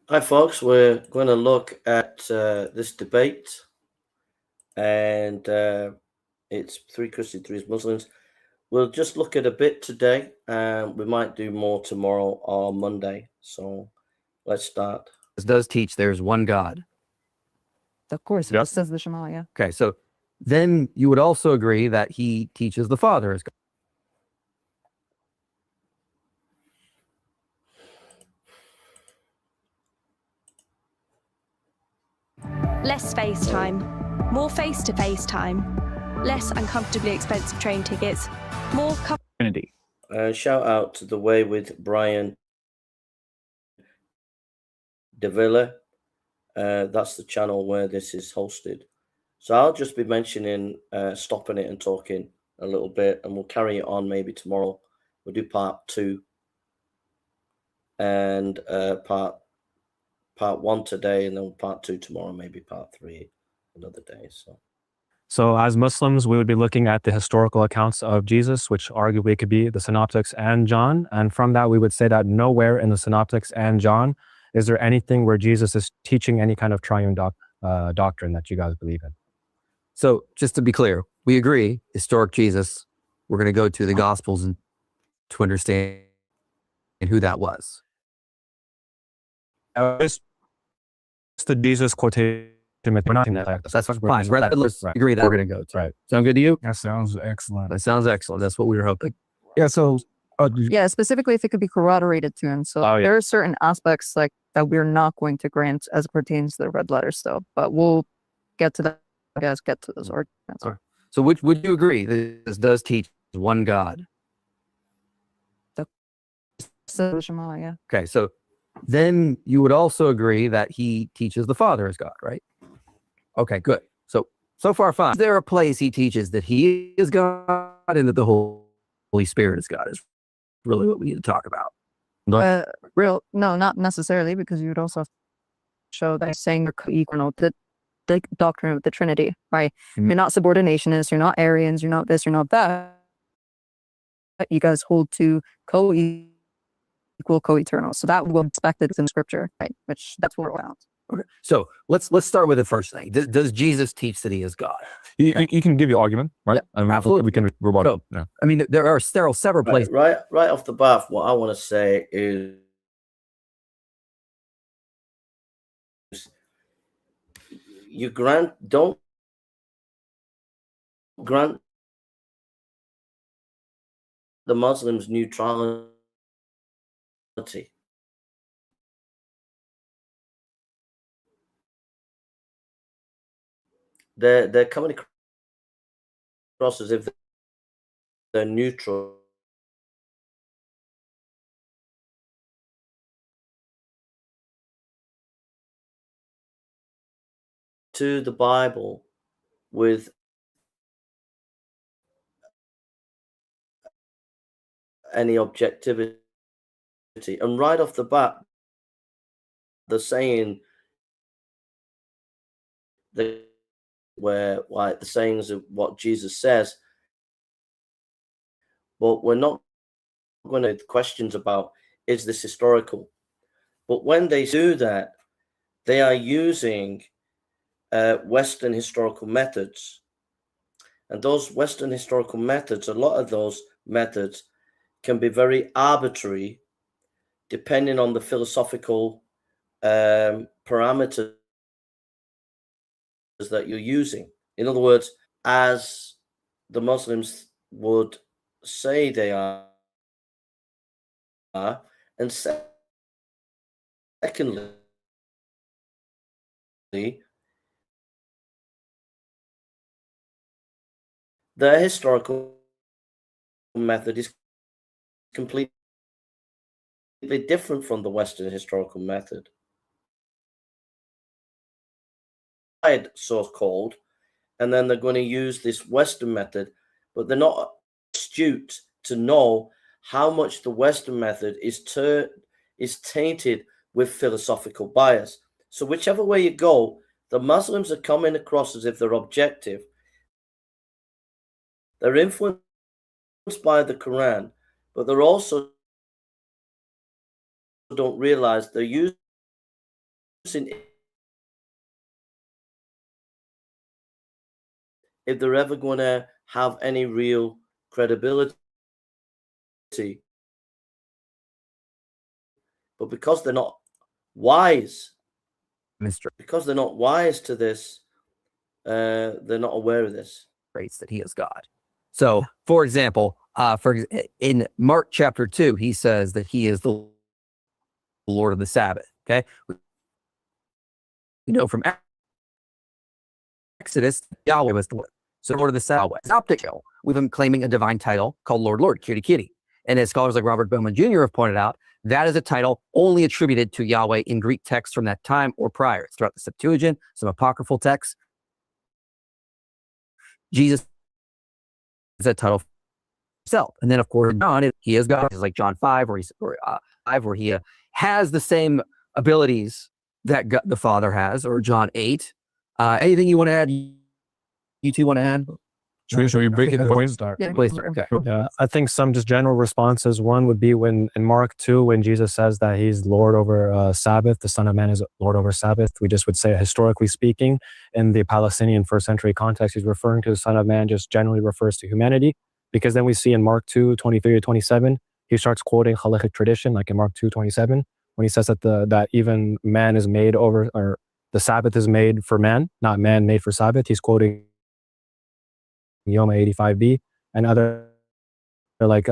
Hi, folks. We're going to look at this debate, and it's three Christians, three Muslims. We'll just look at a bit today, and we might do more tomorrow or Monday. So let's start. This does teach there's one God. Of course, Yep. this says the Shema, yeah. Okay, so then you would also agree that he teaches the Father is God. Less FaceTime, more face-to-face time, less uncomfortably expensive train tickets, more Trinity. Shout out to The Way with Brian DeVilla. That's the channel where this is hosted. So I'll just be mentioning, stopping it and talking a little bit, and we'll carry it on maybe tomorrow. We'll do part 2 and part 1 today, and then part 2 tomorrow, maybe part 3 another day. So as Muslims, we would be looking at the historical accounts of Jesus, which arguably could be the Synoptics and John. And from that, we would say that nowhere in the Synoptics and John is there anything where Jesus is teaching any kind of triune doctrine that you guys believe in. So just to be clear, we agree, historic Jesus, we're going to go to the Gospels and to understand who that was. It's the Jesus quotation. We're not in that. That's fine. Let's agree that we're going to go to. Right. Sound good to you? That sounds excellent. That sounds excellent. That's what we were hoping. Yeah, so Yeah, specifically if it could be corroborated to him. So there are certain aspects like that we're not going to grant as it pertains to the red letter still, but we'll get to that. Guys, get to those arguments. All right. So would you agree that this does teach one God? So the Shema, yeah. Okay, so then you would also agree that he teaches the Father is God, right? Okay, good. So far fine. Is there a place he teaches that he is God and that the Holy Spirit is God? Is really what we need to talk about. No, not necessarily, because you would also have to show that he's saying you're co-equal to the doctrine of the Trinity, right? Mhm. You're not subordinationist, you're not Arians, you're not this, you're not that. You guys hold to co-equal, co-eternal. So that will be expected in Scripture, right? Which that's what we're about. Okay, so let's start with the first thing. Does Jesus teach that he is God? You can give your argument, right? Yeah, I mean, absolutely. we can rebuttal. So, Yeah. I mean, there are several places. Right off the bat, what I want to say is don't grant the Muslims neutrality. They're coming across as if they're neutral. To the Bible with any objectivity, and right off the bat, they're saying that where like the sayings of what Jesus says, but we're not going to questions about is this historical. But when they do that, they are using Western historical methods, and those Western historical methods, a lot of those methods can be very arbitrary depending on the philosophical parameters that you're using. In other words, as the Muslims would say they are, and secondly, their historical method is completely different from the Western historical method. So-called, and then they're going to use this Western method, but they're not astute to know how much the Western method is tainted with philosophical bias. So whichever way you go, the Muslims are coming across as if they're objective. They're influenced by the Quran, but they're also don't realize they're using if they're ever going to have any real credibility. But because they're not wise, because they're not wise to this, they're not aware of this. That he is God. So, for example, in Mark chapter 2, he says that he is the Lord of the Sabbath. Okay, we know from Exodus, Yahweh was the Lord. So, Lord of the Sabbath. It's optical. We've been claiming a divine title called Lord, Lord, Kitty, Kitty. And as scholars like Robert Bowman Jr. have pointed out, that is a title only attributed to Yahweh in Greek texts from that time or prior. It's throughout the Septuagint, some apocryphal texts. Jesus is that title himself. And then, of course, John, he is God. It's like John 5, where he has the same abilities that God, the Father has, or John 8. Anything you want to add? You two want to add? Should we break it down? Yeah, please start. Okay. Yeah, I think some just general responses. One would be when in Mark 2, when Jesus says that he's Lord over Sabbath, the Son of Man is Lord over Sabbath. We just would say, historically speaking, in the Palestinian first century context, he's referring to the Son of Man just generally refers to humanity. Because then we see in Mark 2, 23 to 27, he starts quoting halachic tradition, like in Mark 2, 27, when he says that that even man is made over, or the Sabbath is made for man, not man made for Sabbath. He's quoting Yoma 85b and other like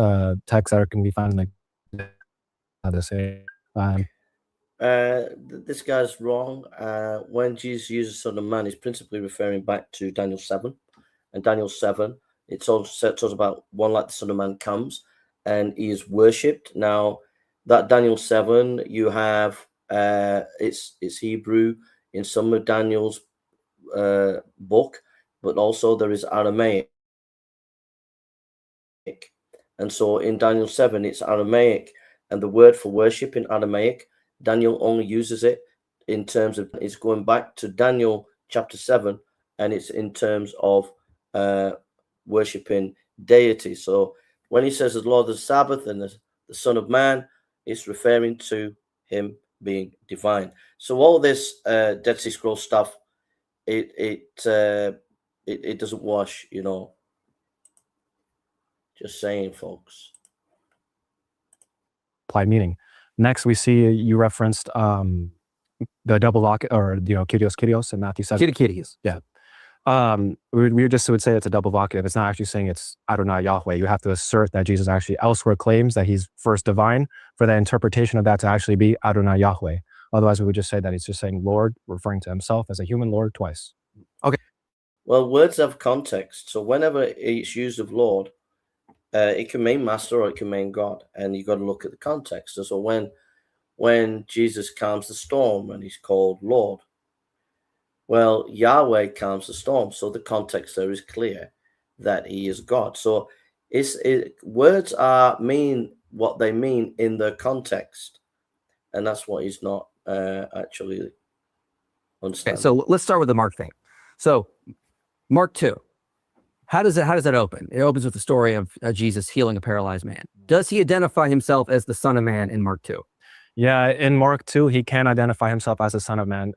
texts that can be found in like how to say. This guy's wrong. When Jesus uses Son of Man, he's principally referring back to Daniel 7. And Daniel 7, it also talks about one like the Son of Man comes and he is worshipped. Now, that Daniel 7, you have it's Hebrew in some of Daniel's book, but also there is Aramaic. And so in Daniel 7, it's Aramaic. And the word for worship in Aramaic, Daniel only uses it in terms of, it's going back to Daniel chapter 7, and it's in terms of worshiping deity. So when he says the Lord of the Sabbath and the Son of Man, it's referring to him being divine. So all this Dead Sea Scrolls stuff, it doesn't wash, you know. Just saying, folks. Applied meaning. Next, we see you referenced the double lock, or kyrios in Matthew 7. Kitties. Yeah. We just would say it's a double vocative. It's not actually saying it's Adonai Yahweh. You have to assert that Jesus actually elsewhere claims that he's first divine for the interpretation of that to actually be Adonai Yahweh. Otherwise, we would just say that he's just saying Lord, referring to himself as a human Lord twice. Okay. Well, words have context. So whenever it's used of Lord, it can mean master or it can mean God. And you've got to look at the context. So when Jesus calms the storm and he's called Lord, well, Yahweh calms the storm. So the context there is clear that he is God. So words mean what they mean in the context. And that's what he's not actually understanding. Okay, so let's start with the Mark thing. So Mark 2. How does that open? It opens with the story of Jesus healing a paralyzed man. Does he identify himself as the Son of Man in Mark 2? Yeah, in Mark 2, he can identify himself as the Son of Man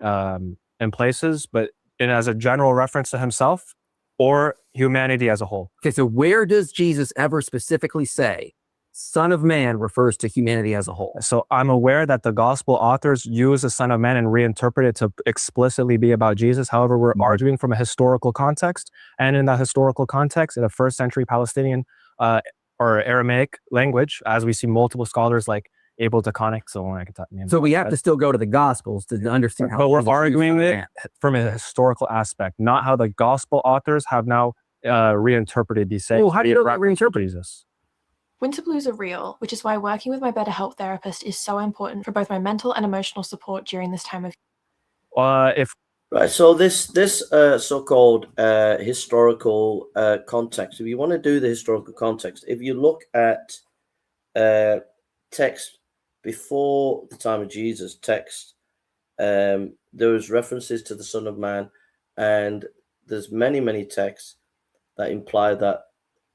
in places, but as a general reference to himself or humanity as a whole. Okay, so where does Jesus ever specifically say Son of Man refers to humanity as a whole? So I'm aware that the gospel authors use the Son of Man and reinterpret it to explicitly be about Jesus. However, we're arguing from a historical context. And in that historical context, in a first century Palestinian or Aramaic language, as we see multiple scholars like able to connect. So we have to still go to the Gospels to understand how. But we're arguing it from a historical aspect, not how the gospel authors have now reinterpreted these sayings. Well, how do you know that reinterpret Jesus? Winter blues are real, which is why working with my BetterHelp therapist is so important for both my mental and emotional support during this time of. Right. So this so-called historical context. If you want to do the historical context, if you look at text before the time of Jesus, text there was references to the Son of Man, and there's many texts that imply that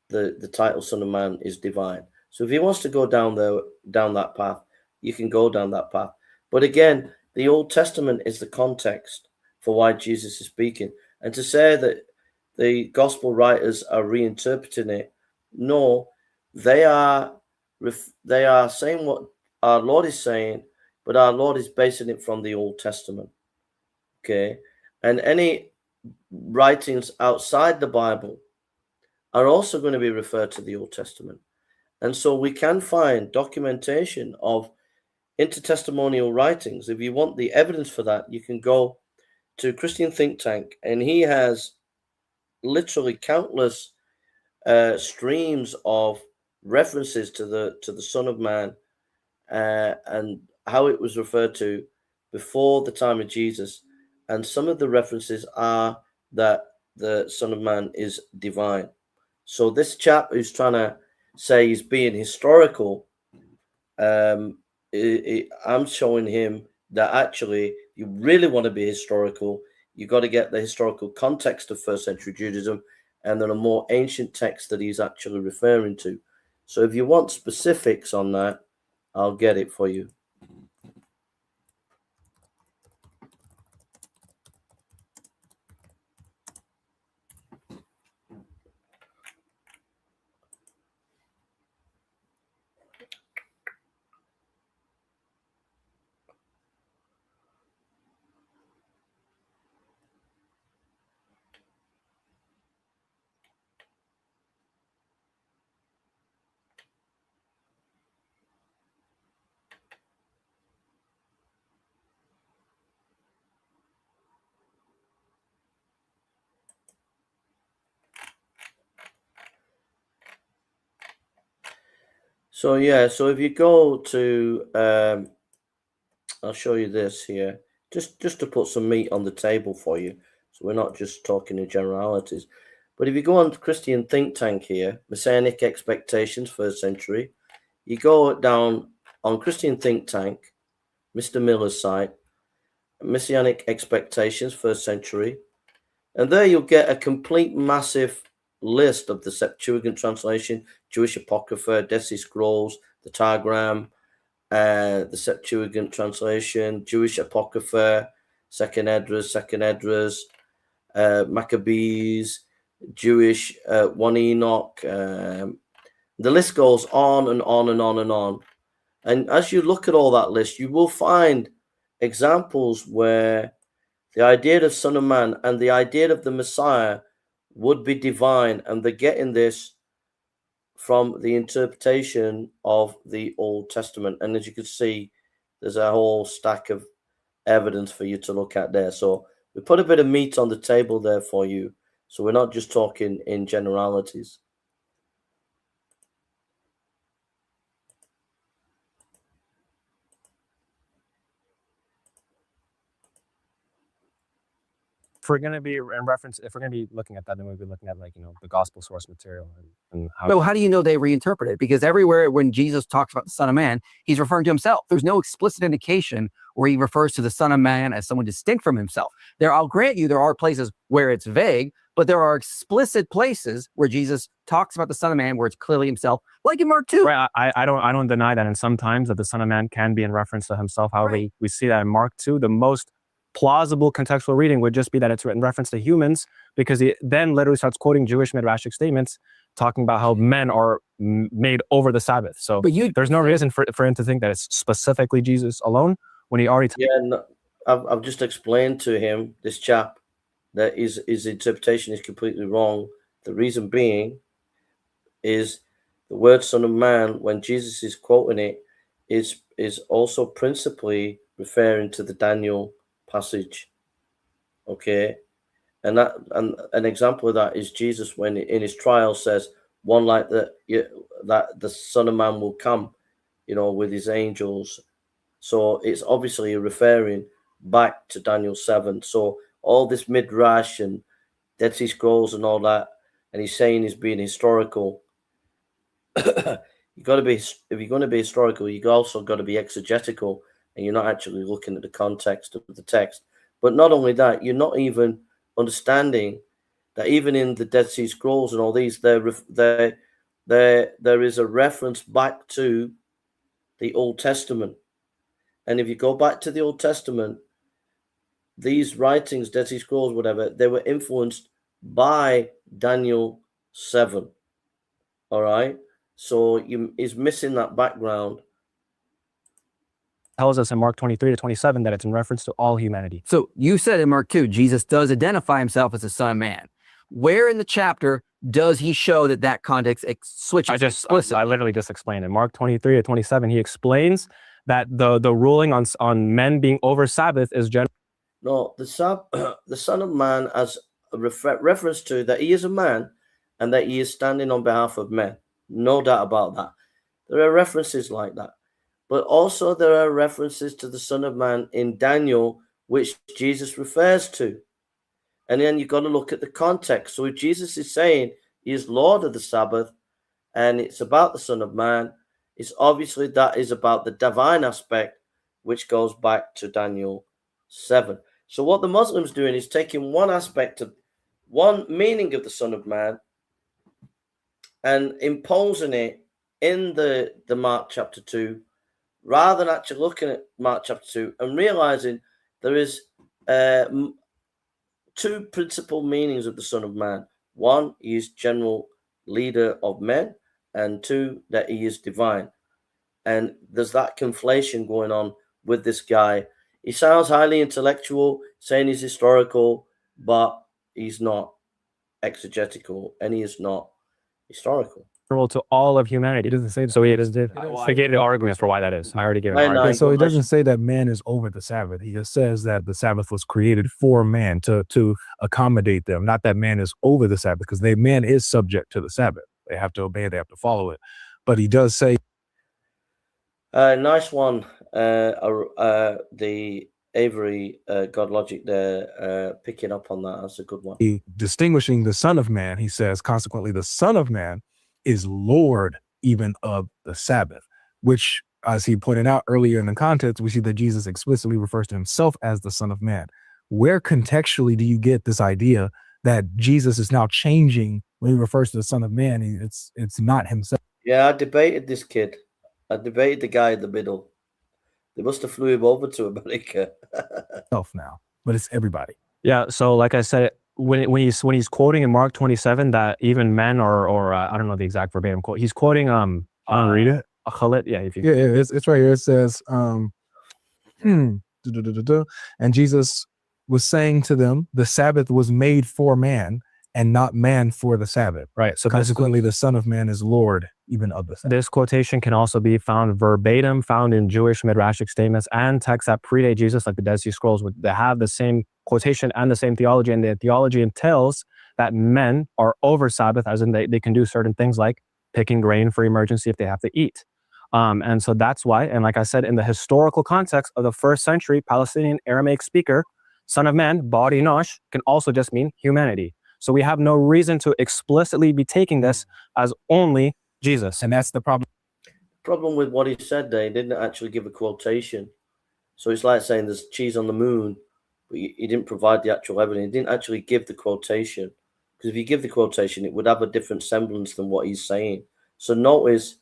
the title Son of Man is divine. So if he wants to go down that path, you can go down that path. But again, The Old Testament is the context for why Jesus is speaking. And to say that the gospel writers are reinterpreting it, no, they are saying what our Lord is saying, but our Lord is basing it from the Old Testament. Okay, and any writings outside the Bible are also going to be referred to the Old Testament. And so we can find documentation of intertestamental writings. If you want the evidence for that, you can go to Christian Think Tank, and he has literally countless streams of references to the Son of Man and how it was referred to before the time of Jesus. And some of the references are that the Son of Man is divine. So this chap who's trying to say he's being historical, I'm showing him that actually, if you really want to be historical, you got to get the historical context of first century Judaism, and then a more ancient text that he's actually referring to. So if you want specifics on that, I'll get it for you. So yeah, so if you go to, I'll show you this here, just to put some meat on the table for you. So we're not just talking in generalities. But if you go on to Christian Think Tank here, Messianic Expectations, first century, you go down on Christian Think Tank, Mr. Miller's site, Messianic Expectations, first century, and there you'll get a complete massive list of the Septuagint translation, Jewish Apocrypha, Dead Sea Scrolls, the Targum, the Septuagint translation, Jewish Apocrypha, Second Esdras, Maccabees, Jewish 1 Enoch. The list goes on and on and on and on. And as you look at all that list, you will find examples where the idea of Son of Man and the idea of the Messiah would be divine, and they're getting this from the interpretation of the Old Testament. And as you can see, there's a whole stack of evidence for you to look at there. So we put a bit of meat on the table there for you. So we're not just talking in generalities. If we're going to be in reference, if we're going to be looking at that, then we'll be looking at, like, the gospel source material and how. So how do you know they reinterpret it? Because everywhere when Jesus talks about the Son of Man, he's referring to himself. There's no explicit indication where he refers to the Son of Man as someone distinct from himself. I'll grant you, there are places where it's vague, but there are explicit places where Jesus talks about the Son of Man where it's clearly himself, like in Mark 2. Right, I don't deny that, and sometimes that the Son of Man can be in reference to himself. However, Right. we see that in Mark 2, the most plausible contextual reading would just be that it's in reference to humans, because he then literally starts quoting Jewish midrashic statements talking about how men are made over the Sabbath. So there's no reason for him to think that it's specifically Jesus alone when he already. I've just explained to him, this chap, that his interpretation is completely wrong. The reason being is the word Son of Man, when Jesus is quoting it, is also principally referring to the Daniel passage. Okay, and an example of that is Jesus, when in his trial, says one like that the Son of Man will come, with his angels. So it's obviously referring back to Daniel 7. So all this midrash and Dead Sea Scrolls and all that, and he's saying he's being historical. You got to be, if you're going to be historical, you also got to be exegetical, and you're not actually looking at the context of the text. But not only that, you're not even understanding that even in the Dead Sea Scrolls and all these, there is a reference back to the Old Testament. And if you go back to the Old Testament, these writings, Dead Sea Scrolls, whatever, they were influenced by Daniel 7. All right. So he's missing that background. Tells us in Mark 23-27 that it's in reference to all humanity. So you said in Mark 2, Jesus does identify himself as the Son of Man. Where in the chapter does he show that context switches? I literally just explained it. Mark 23-27, he explains that the ruling on men being over Sabbath is general. No, the Son of Man as a reference to that he is a man and that he is standing on behalf of men. No doubt about that. There are references like that. But also there are references to the Son of Man in Daniel, which Jesus refers to. And then you've got to look at the context. So if Jesus is saying he is Lord of the Sabbath and it's about the Son of Man, it's obviously that is about the divine aspect, which goes back to Daniel 7. So what the Muslims are doing is taking one aspect of one meaning of the Son of Man and imposing it in the Mark chapter 2, rather than actually looking at Mark chapter 2 and realizing there is two principal meanings of the Son of Man. One, he is general leader of men, and two, that he is divine. And there's that conflation going on with this guy. He sounds highly intellectual, saying he's historical, but he's not exegetical, and he is not historical. To all of humanity. It doesn't say that. So he just did. I gave the arguments for why that is. I already gave an argument. Yeah, so it doesn't say that man is over the Sabbath. He just says that the Sabbath was created for man to accommodate them, not that man is over the Sabbath, because man is subject to the Sabbath. They have to obey, they have to follow it. But he does say, nice one, the Avery God Logic there, picking up on that. That's a good one. Distinguishing the Son of Man, he says, consequently, the Son of Man is Lord even of the Sabbath, which, as he pointed out earlier in the context, we see that Jesus explicitly refers to himself as the Son of Man. Where contextually do you get this idea that Jesus is now changing when he refers to the Son of Man? It's not himself. Yeah, I debated this kid. I debated the guy in the middle. They must have flew him over to America. Now, but it's everybody. Yeah. So, like I said, when he's quoting in Mark 27 that even men or I don't know the exact verbatim quote. He's quoting I'll read it. Khalid. Yeah, if you it's right here. It says, and Jesus was saying to them, the Sabbath was made for man, and not man for the Sabbath. Right. So consequently, the Son of Man is Lord even of the Sabbath. This quotation can also be found verbatim, found in Jewish midrashic statements and texts that predate Jesus, like the Dead Sea Scrolls. They have the same quotation and the same theology, and the theology entails that men are over Sabbath, as in they can do certain things like picking grain for emergency if they have to eat. And so that's why, and like I said, in the historical context of the first century Palestinian Aramaic speaker, Son of Man, Bari Nosh, can also just mean humanity. So we have no reason to explicitly be taking this as only Jesus. And that's the problem. Problem with what he said there, he didn't actually give a quotation. So it's like saying there's cheese on the moon, but he didn't provide the actual evidence. He didn't actually give the quotation. Because if you give the quotation, it would have a different semblance than what he's saying. So notice,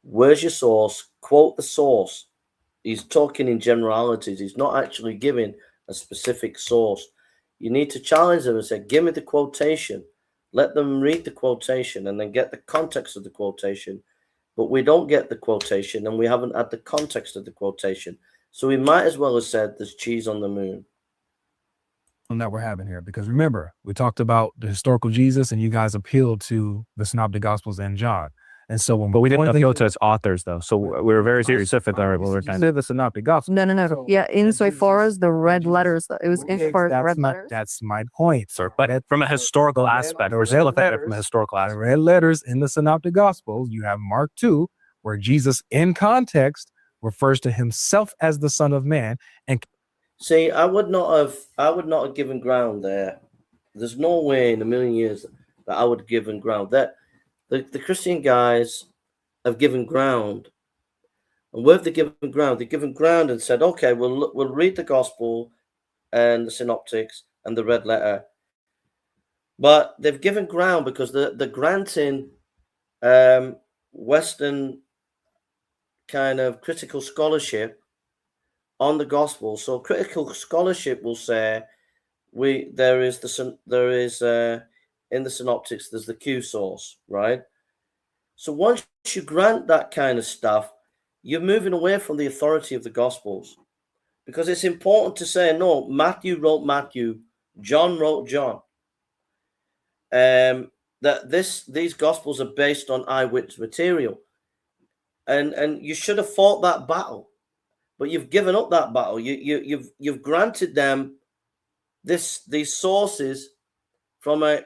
where's your source? Quote the source. He's talking in generalities. He's not actually giving a specific source. You need to challenge them and say, give me the quotation. Let them read the quotation and then get the context of the quotation. But we don't get the quotation and we haven't had the context of the quotation. So we might as well have said there's cheese on the moon. That we're having here, because remember, we talked about the historical Jesus and you guys appealed to the Synoptic Gospels and John. And so when but we didn't appeal to its authors though. So we were very specific there. We were trying to the Synoptic Gospels. No. Yeah, insofar as the red letters, it was insofar as the red letters. That's my point, sir. But from a historical aspect, or still look at it from a historical aspect. The red letters in the Synoptic Gospels, you have Mark 2, where Jesus in context refers to himself as the Son of Man. And see, I would not have given ground there. There's no way in a million years that I would have given ground. That the Christian guys have given ground. And where have they given ground? They've given ground and said, okay, we'll read the gospel and the synoptics and the red letter. But they've given ground because they're granting Western kind of critical scholarship on the gospel. So critical scholarship will say in the synoptics there's the Q source, right? So once you grant that kind of stuff, you're moving away from the authority of the gospels, because it's important to say, no, Matthew wrote Matthew, John wrote John. That these gospels are based on eyewitness material, and you should have fought that battle, but you've given up that battle. You've granted them these sources from a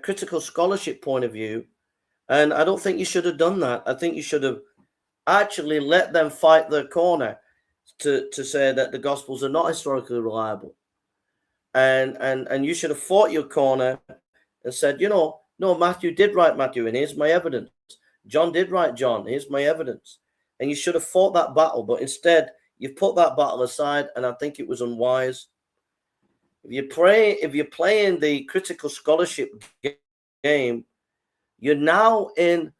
critical scholarship point of view, and I don't think you should have done that. I think you should have actually let them fight their corner to say that the gospels are not historically reliable, and you should have fought your corner and said, no, Matthew did write Matthew, and here's my evidence. John did write John, here's my evidence. And you should have fought that battle, but instead you've put that battle aside, and I think it was unwise. If you're playing the critical scholarship game, you're now in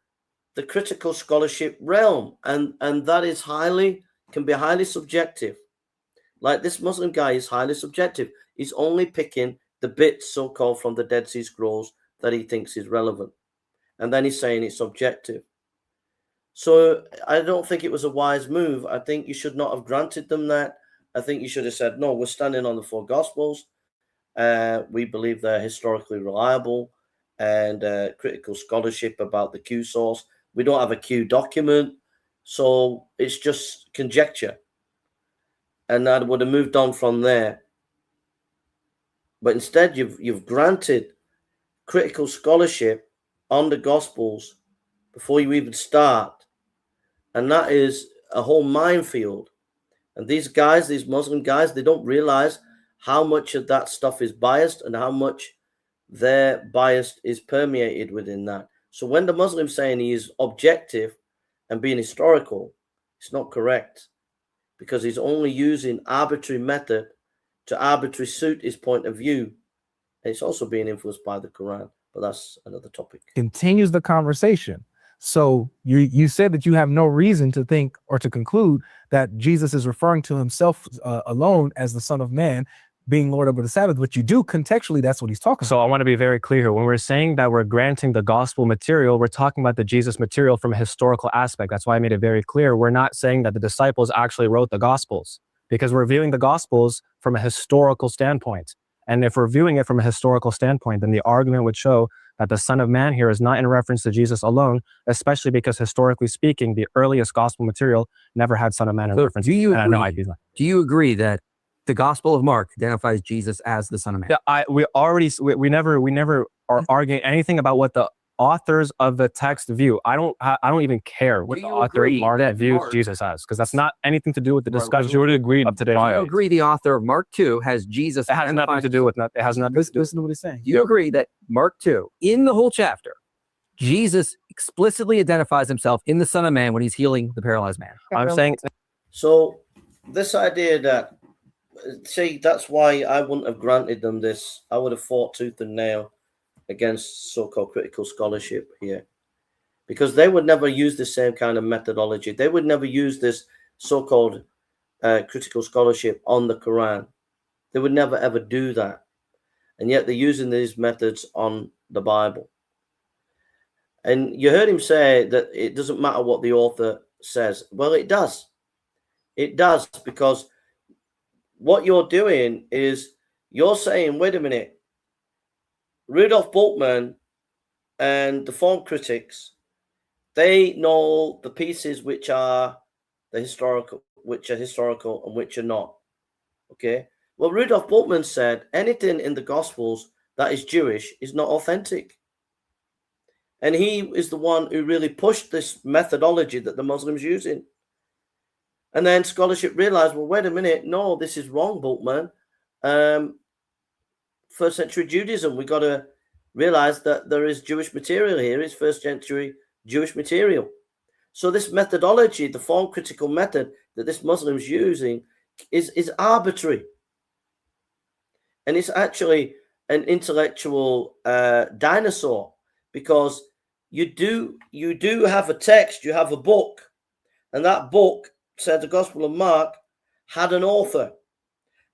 the critical scholarship realm, and that is can be highly subjective. Like this Muslim guy is highly subjective. He's only picking the bits so-called from the Dead Sea Scrolls that he thinks is relevant, and then he's saying it's objective. So I don't think it was a wise move. I think you should not have granted them that. I think you should have said, no, we're standing on the four gospels. We believe they're historically reliable, and critical scholarship about the Q source. We don't have a Q document, so it's just conjecture. And I would have moved on from there. But instead, you've granted critical scholarship on the Gospels before you even start. And that is a whole minefield. And these Muslim guys, they don't realize how much of that stuff is biased and how much their bias is permeated within that. So when the Muslim's saying he is objective and being historical, it's not correct, because he's only using arbitrary method to arbitrarily suit his point of view. And it's also being influenced by the Quran, but that's another topic. Continues the conversation. So you said that you have no reason to think or to conclude that Jesus is referring to himself alone as the Son of Man, being Lord over the Sabbath, but you do contextually, that's what he's talking about. So I want to be very clear here. When we're saying that we're granting the gospel material, we're talking about the Jesus material from a historical aspect. That's why I made it very clear. We're not saying that the disciples actually wrote the gospels, because we're viewing the gospels from a historical standpoint. And if we're viewing it from a historical standpoint, then the argument would show that the Son of Man here is not in reference to Jesus alone, especially because historically speaking, the earliest gospel material never had Son of Man in reference. Do you agree that the Gospel of Mark identifies Jesus as the Son of Man? Yeah, we never are arguing anything about what the authors of the text view. I don't even care what the author of Mark views Jesus as, because that's not anything to do with the discussion. You would agree up to date. Do you agree the author of Mark 2 has Jesus? It has nothing to do with that. It has nothing. Listen to what he's saying. Do you agree that Mark 2, in the whole chapter, Jesus explicitly identifies himself in the Son of Man when he's healing the paralyzed man? I'm saying. So this idea that, see, that's why I wouldn't have granted them this. I would have fought tooth and nail against so-called critical scholarship here, because they would never use the same kind of methodology. They would never use this so-called critical scholarship on the Quran. They would never ever do that, and yet they're using these methods on the Bible. And you heard him say that it doesn't matter what the author says. Well, it does. It does, because what you're doing is you're saying, wait a minute, Rudolf Bultmann and the form critics, they know the pieces which are historical and which are not. Okay. Well, Rudolf Bultmann said anything in the Gospels that is Jewish is not authentic. And he is the one who really pushed this methodology that the Muslims using. And then scholarship realized, well, wait a minute, no, this is wrong, Bultmann. First century Judaism, we got to realize that there is Jewish material here. It's first century Jewish material. So this methodology, the form critical method that this Muslim's using, is arbitrary. And it's actually an intellectual dinosaur, because you do have a text, you have a book, and that book said the Gospel of Mark had an author.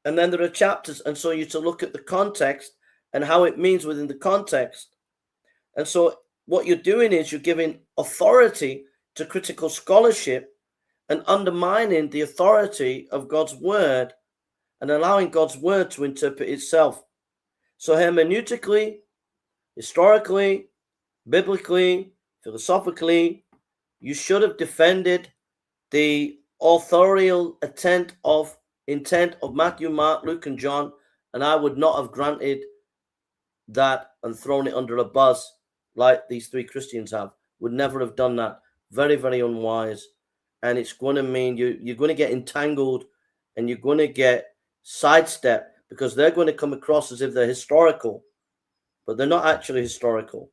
And then there are chapters. And so you to look at the context and how it means within the context. And so what you're doing is you're giving authority to critical scholarship and undermining the authority of God's word and allowing God's word to interpret itself. So hermeneutically, historically, biblically, philosophically, you should have defended the authorial intent of Matthew, Mark, Luke, and John, and I would not have granted that and thrown it under a bus like these three Christians have. Would never have done that. Very, very unwise. And it's going to mean you're going to get entangled and you're going to get sidestepped because they're going to come across as if they're historical, but they're not actually historical.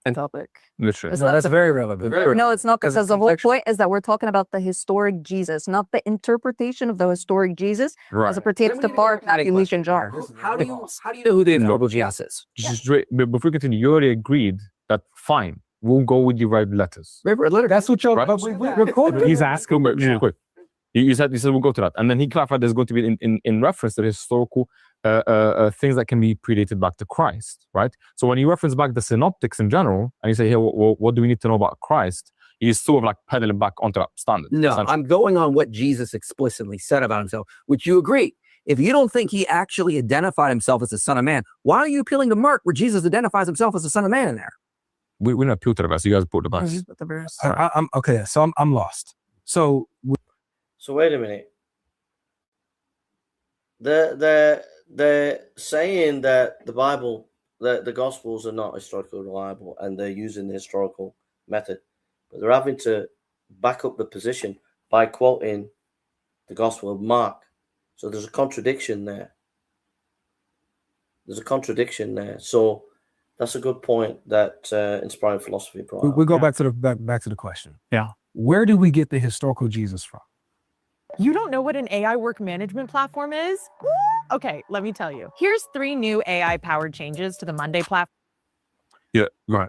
And topic. Literally. It's no, not that's the- very relevant. No, it's not, Because because the whole contextual. point is that we're talking about the historic Jesus, not the interpretation of the historic Jesus as it pertains to Mark, Matthew, Luke, and John. How do you know who the historical Jesus is? Just before we continue, you already agreed that fine, we'll go with the right letters. That's what y'all. Right. But we're quoting. He's asking, quick. You said we'll go to that, and then he clarified there's going to be in reference to the historical things that can be predated back to Christ, right? So when you reference back the synoptics in general, and you say, "Hey, what do we need to know about Christ?" He's sort of like pedaling back onto that standard. No, essentially. I'm going on what Jesus explicitly said about himself, which you agree. If you don't think he actually identified himself as the Son of Man, why are you appealing to Mark where Jesus identifies himself as the Son of Man in there? We don't appeal to the verse. You guys put the verse. The verse. I'm okay. So I'm lost. So So wait a minute. They're saying that the Bible, the Gospels are not historically reliable, and they're using the historical method, but they're having to back up the position by quoting the Gospel of Mark. So there's a contradiction there. So that's a good point that Inspiring Philosophy brought up. we go back to the question. Yeah. Where do we get the historical Jesus from? You don't know what an AI work management platform is? Okay, let me tell you. Here's 3 new AI-powered changes to the Monday platform. Yeah, right.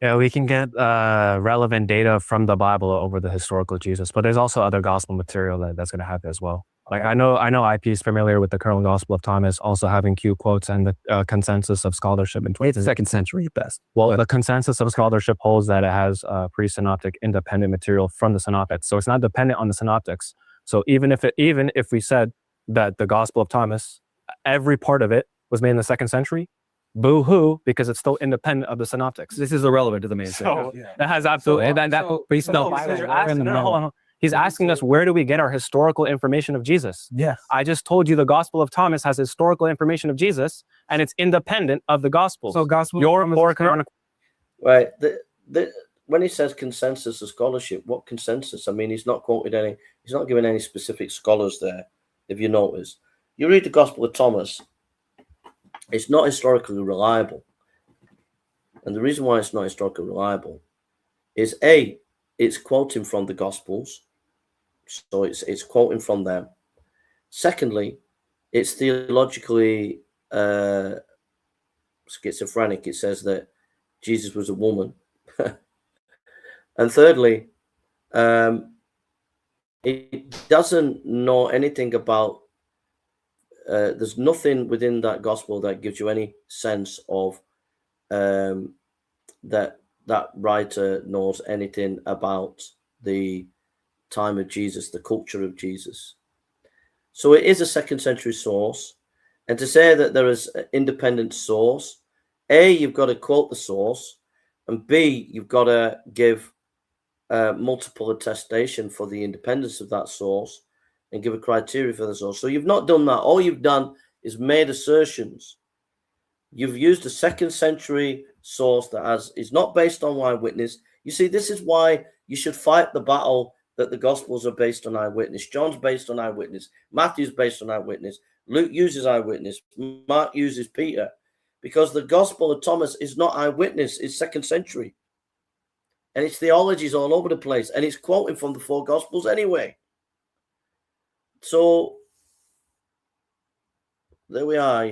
Yeah, we can get relevant data from the Bible over the historical Jesus, but there's also other gospel material that's going to happen as well. Like I know IP is familiar with the Current Gospel of Thomas, also having Q quotes and the consensus of scholarship in It's 2nd century at best. Well, the consensus of scholarship holds that it has pre-synoptic independent material from the synoptics, so it's not dependent on the synoptics. So even if we said that the Gospel of Thomas, every part of it was made in the 2nd century, boo-hoo, because it's still independent of the synoptics. This is irrelevant to the main So that has absolutely based on hold on. He's asking us, where do we get our historical information of Jesus? Yes. I just told you the Gospel of Thomas has historical information of Jesus, and it's independent of the Gospels. So gospel. Right. When he says consensus of scholarship, what consensus? I mean, he's not giving any specific scholars there, if you notice. You read the Gospel of Thomas, it's not historically reliable. And the reason why it's not historically reliable is A, it's quoting from the Gospels, so it's quoting from them. Secondly, it's theologically schizophrenic. It says that Jesus was a woman. And thirdly, it doesn't know anything about, there's nothing within that gospel that gives you any sense of that writer knows anything about the time of Jesus, the culture of Jesus. So it is a 2nd century source. And to say that there is an independent source, A, you've got to quote the source, and B, you've got to give multiple attestation for the independence of that source and give a criteria for the source. So you've not done that. All you've done is made assertions. You've used a 2nd century source that is not based on eyewitness. You see, this is why you should fight the battle that the Gospels are based on eyewitness. John's based on eyewitness. Matthew's based on eyewitness. Luke uses eyewitness. Mark uses Peter. Because the Gospel of Thomas is not eyewitness. It's 2nd century. And its theology is all over the place. And it's quoting from the 4 Gospels anyway. So there we are,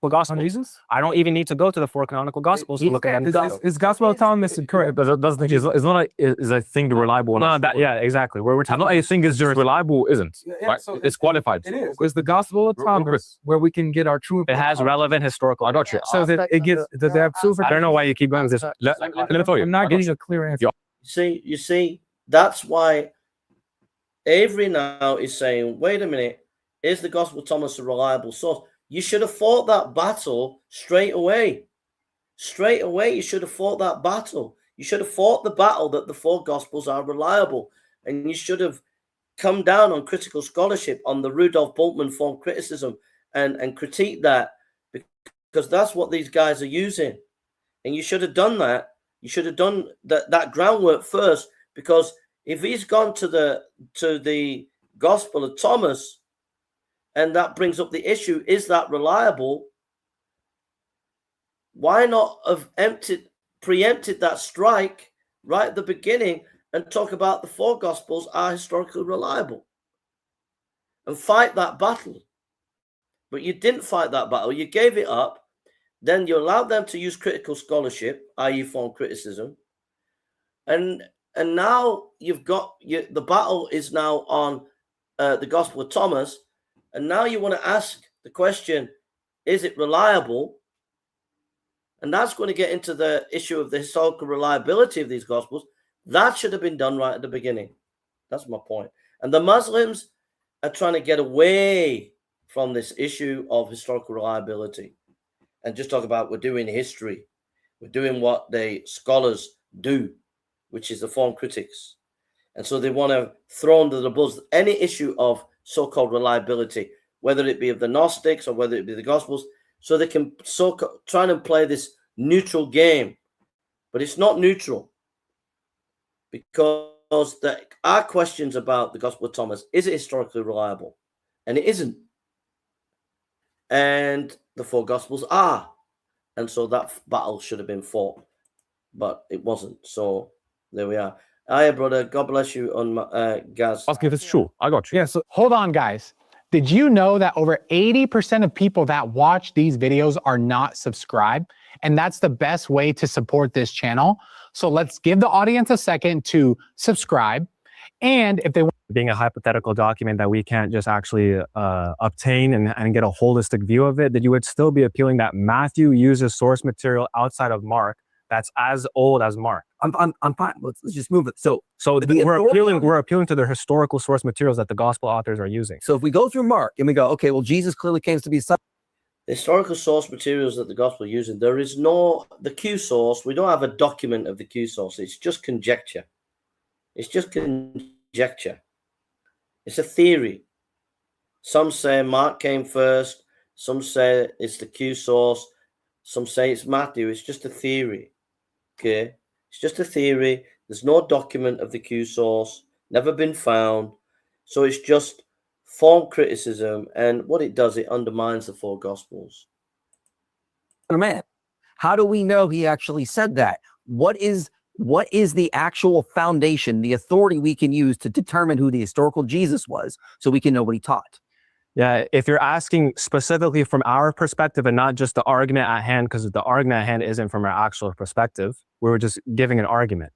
gospel. Jesus? I don't even need to go to the 4 canonical gospels to look at it. Is Gospel of Thomas correct? But that's the thing. It's not a thing reliable. No, yeah, exactly. Where we're It's talking not a thing is just reliable, isn't. Right? So It's qualified. It is. It's the Gospel of Thomas where we can get our true. it has relevant historical. I got you. So that it gets. Does it have super? I don't know why you keep going with this. Let me tell you. I'm not getting a clear answer. You see, that's why Avery now is saying, wait a minute, is the Gospel of Thomas a reliable source? You should have fought that battle straight away. Straight away, you should have fought that battle. You should have fought the battle that the 4 Gospels are reliable. And you should have come down on critical scholarship, on the Rudolf Bultmann form criticism, and critique that, because that's what these guys are using. And you should have done that. You should have done that groundwork first, because if he's gone to the Gospel of Thomas, and that brings up the issue, is that reliable? Why not have preempted that strike right at the beginning and talk about the 4 Gospels are historically reliable and fight that battle? But you didn't fight that battle. You gave it up. Then you allowed them to use critical scholarship, i.e. form criticism. And now you've got the battle is now on the Gospel of Thomas. And now you want to ask the question, is it reliable? And that's going to get into the issue of the historical reliability of these Gospels. That should have been done right at the beginning. That's my point. And the Muslims are trying to get away from this issue of historical reliability and just talk about we're doing history. We're doing what the scholars do, which is the form critics. And so they want to throw under the bus any issue of so-called reliability, whether it be of the Gnostics or whether it be the Gospels, so they can try and play this neutral game. But it's not neutral, because there are questions about the Gospel of Thomas. Is it historically reliable? And it isn't. And the 4 Gospels are. And so that battle should have been fought, but it wasn't. So there we are. Hiya, brother. God bless you on Gaz. Ask if it's true. I got you. Yeah. So Hold on, guys. Did you know that over 80% of people that watch these videos are not subscribed? And that's the best way to support this channel. So let's give the audience a second to subscribe. And if they want, Being a hypothetical document that we can't just actually obtain and get a holistic view of it, that you would still be appealing that Matthew uses source material outside of Mark that's as old as Mark. I'm fine. Let's just move it. So We're appealing to the historical source materials that the gospel authors are using. if we go through Mark and we go, okay, well, Jesus clearly claims to be son. The historical source materials that the Gospel are using, there is no, the Q source, we don't have a document of the Q source. It's just conjecture. It's just conjecture. It's a theory. Some say Mark came first. Some say it's the Q source. Some say it's Matthew. It's just a theory. Okay? It's just a theory. There's no document of the Q source. Never been found. So it's just form criticism. And what it does, it undermines the 4 Gospels. Man, how do we know he actually said that? What is the actual foundation, the authority we can use to determine who the historical Jesus was so we can know what he taught? Yeah, if you're asking specifically from our perspective and not just the argument at hand, because the argument at hand isn't from our actual perspective, we were just giving an argument.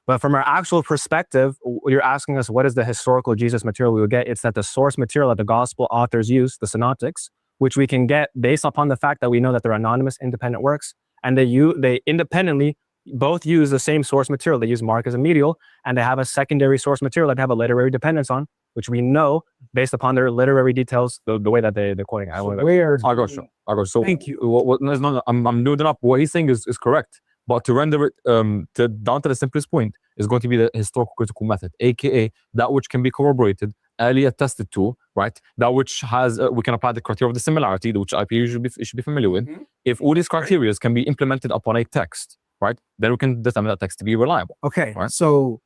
But from our actual perspective, you're asking us what is the historical Jesus material we would get. It's that the source material that the gospel authors use, the synoptics, which we can get based upon the fact that we know that they're anonymous, independent works, and they independently both use the same source material. They use Mark as a medial, and they have a secondary source material that they have a literary dependence on, which we know based upon their literary details, the way that they're quoting. where? I got you. So Thank you. I'm nooding up. What he's saying is correct. But to render it down to the simplest point is going to be the historical critical method, aka that which can be corroborated, early attested to, right? That which has we can apply the criteria of the similarity, which IP should be familiar with. Mhm. If all these criteria can be implemented upon a text, right, then we can determine that text to be reliable. Okay. Right. So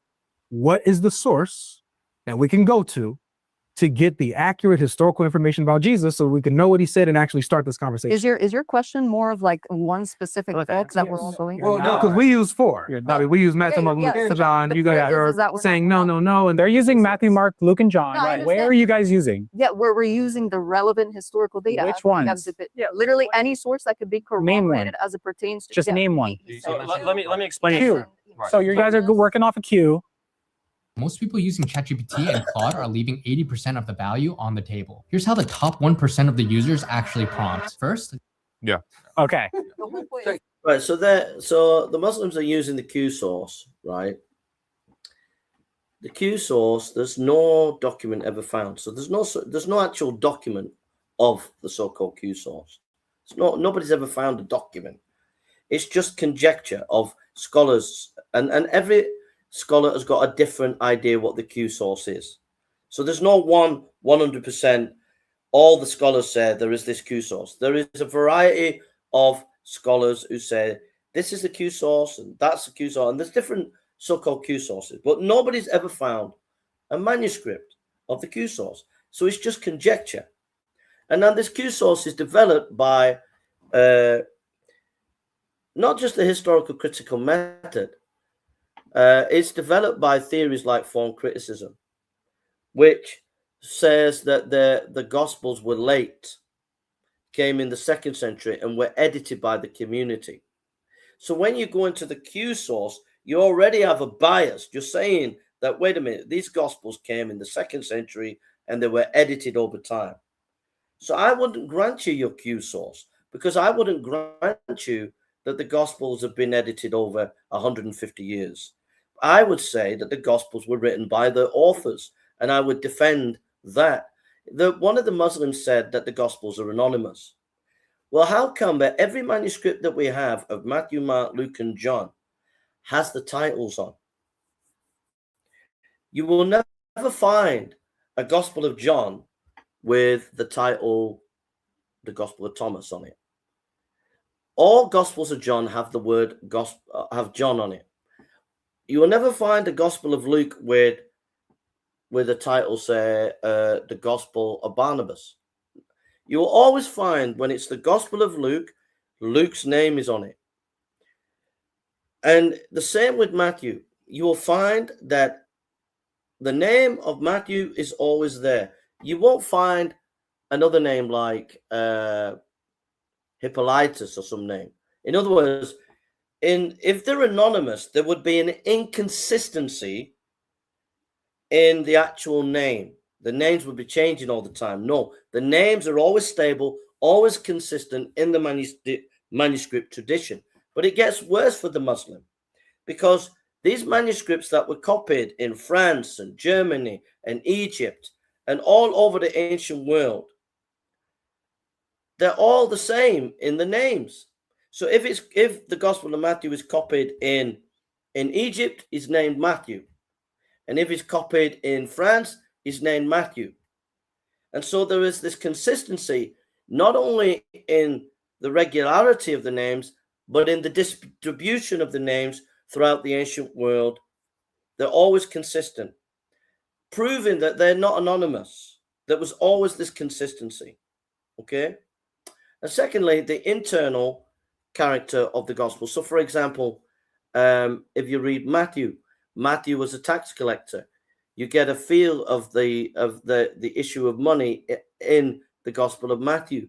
what is the source that we can go to to get the accurate historical information about Jesus so we can know what he said and actually start this conversation. Is your question more of like one specific book that we're all going? Well, no, because we use four. You're I mean, we use Matthew, Mark, Luke, and John. You got her is that we're saying not- no, and They're using Matthew, Mark, Luke, and John. No, I Right. Where understand. are you guys using? Yeah, we're using the relevant historical data. Which as we have ones? Yeah, literally any source that could be Name one. corroborated as it pertains to. Just name one. So let me explain it. Q. So you guys are working off a Q. Most people using ChatGPT and Claude are leaving 80% of the value on the table. Here's how the top 1% of the users actually prompt. First, Okay. Right. So the Muslims are using the Q source, right? The Q source, there's no document ever found. So there's no actual document of the so-called Q source. Nobody's ever found a document. It's just conjecture of scholars, and every scholar has got a different idea what the Q source is. So there's no 100%. All the scholars say there is this Q source. There is a variety of scholars who say this is the Q source and that's the Q source, and there's different so-called Q sources, but nobody's ever found a manuscript of the Q source. So it's just conjecture. And then this Q source is developed by not just the historical critical method. It's developed by theories like form criticism, which says that the Gospels were late, came in the 2nd century, and were edited by the community. So when you go into the Q source, you already have a bias. You're saying that, wait a minute, these Gospels came in the 2nd century and they were edited over time. So I wouldn't grant you your Q source, because I wouldn't grant you that the Gospels have been edited over 150 years. I would say that the Gospels were written by the authors, and I would defend that. One of the Muslims said that the Gospels are anonymous. Well, how come that every manuscript that we have of Matthew, Mark, Luke, and John has the titles on? You will never find a Gospel of John with the title, the Gospel of Thomas, on it. All Gospels of John have the word gospel, have John on it. You will never find a Gospel of Luke with a title, say, the Gospel of Barnabas. You will always find when it's the Gospel of Luke, Luke's name is on it. And the same with Matthew. You will find that the name of Matthew is always there. You won't find another name like Hippolytus or some name. In other words, if they're anonymous, there would be an inconsistency in the actual name. The names would be changing all the time. No, the names are always stable, always consistent in the manuscript tradition. But it gets worse for the Muslim, because these manuscripts that were copied in France and Germany and Egypt and all over the ancient world, they're all the same in the names. So if the Gospel of Matthew is copied in Egypt, it's named Matthew. And if it's copied in France, it's named Matthew. And so there is this consistency, not only in the regularity of the names, but in the distribution of the names throughout the ancient world. They're always consistent, proving that they're not anonymous. There was always this consistency. Okay? And secondly, the internal character of the gospel. So, for example, if you read Matthew was a tax collector. You get a feel of the issue of money in the Gospel of Matthew.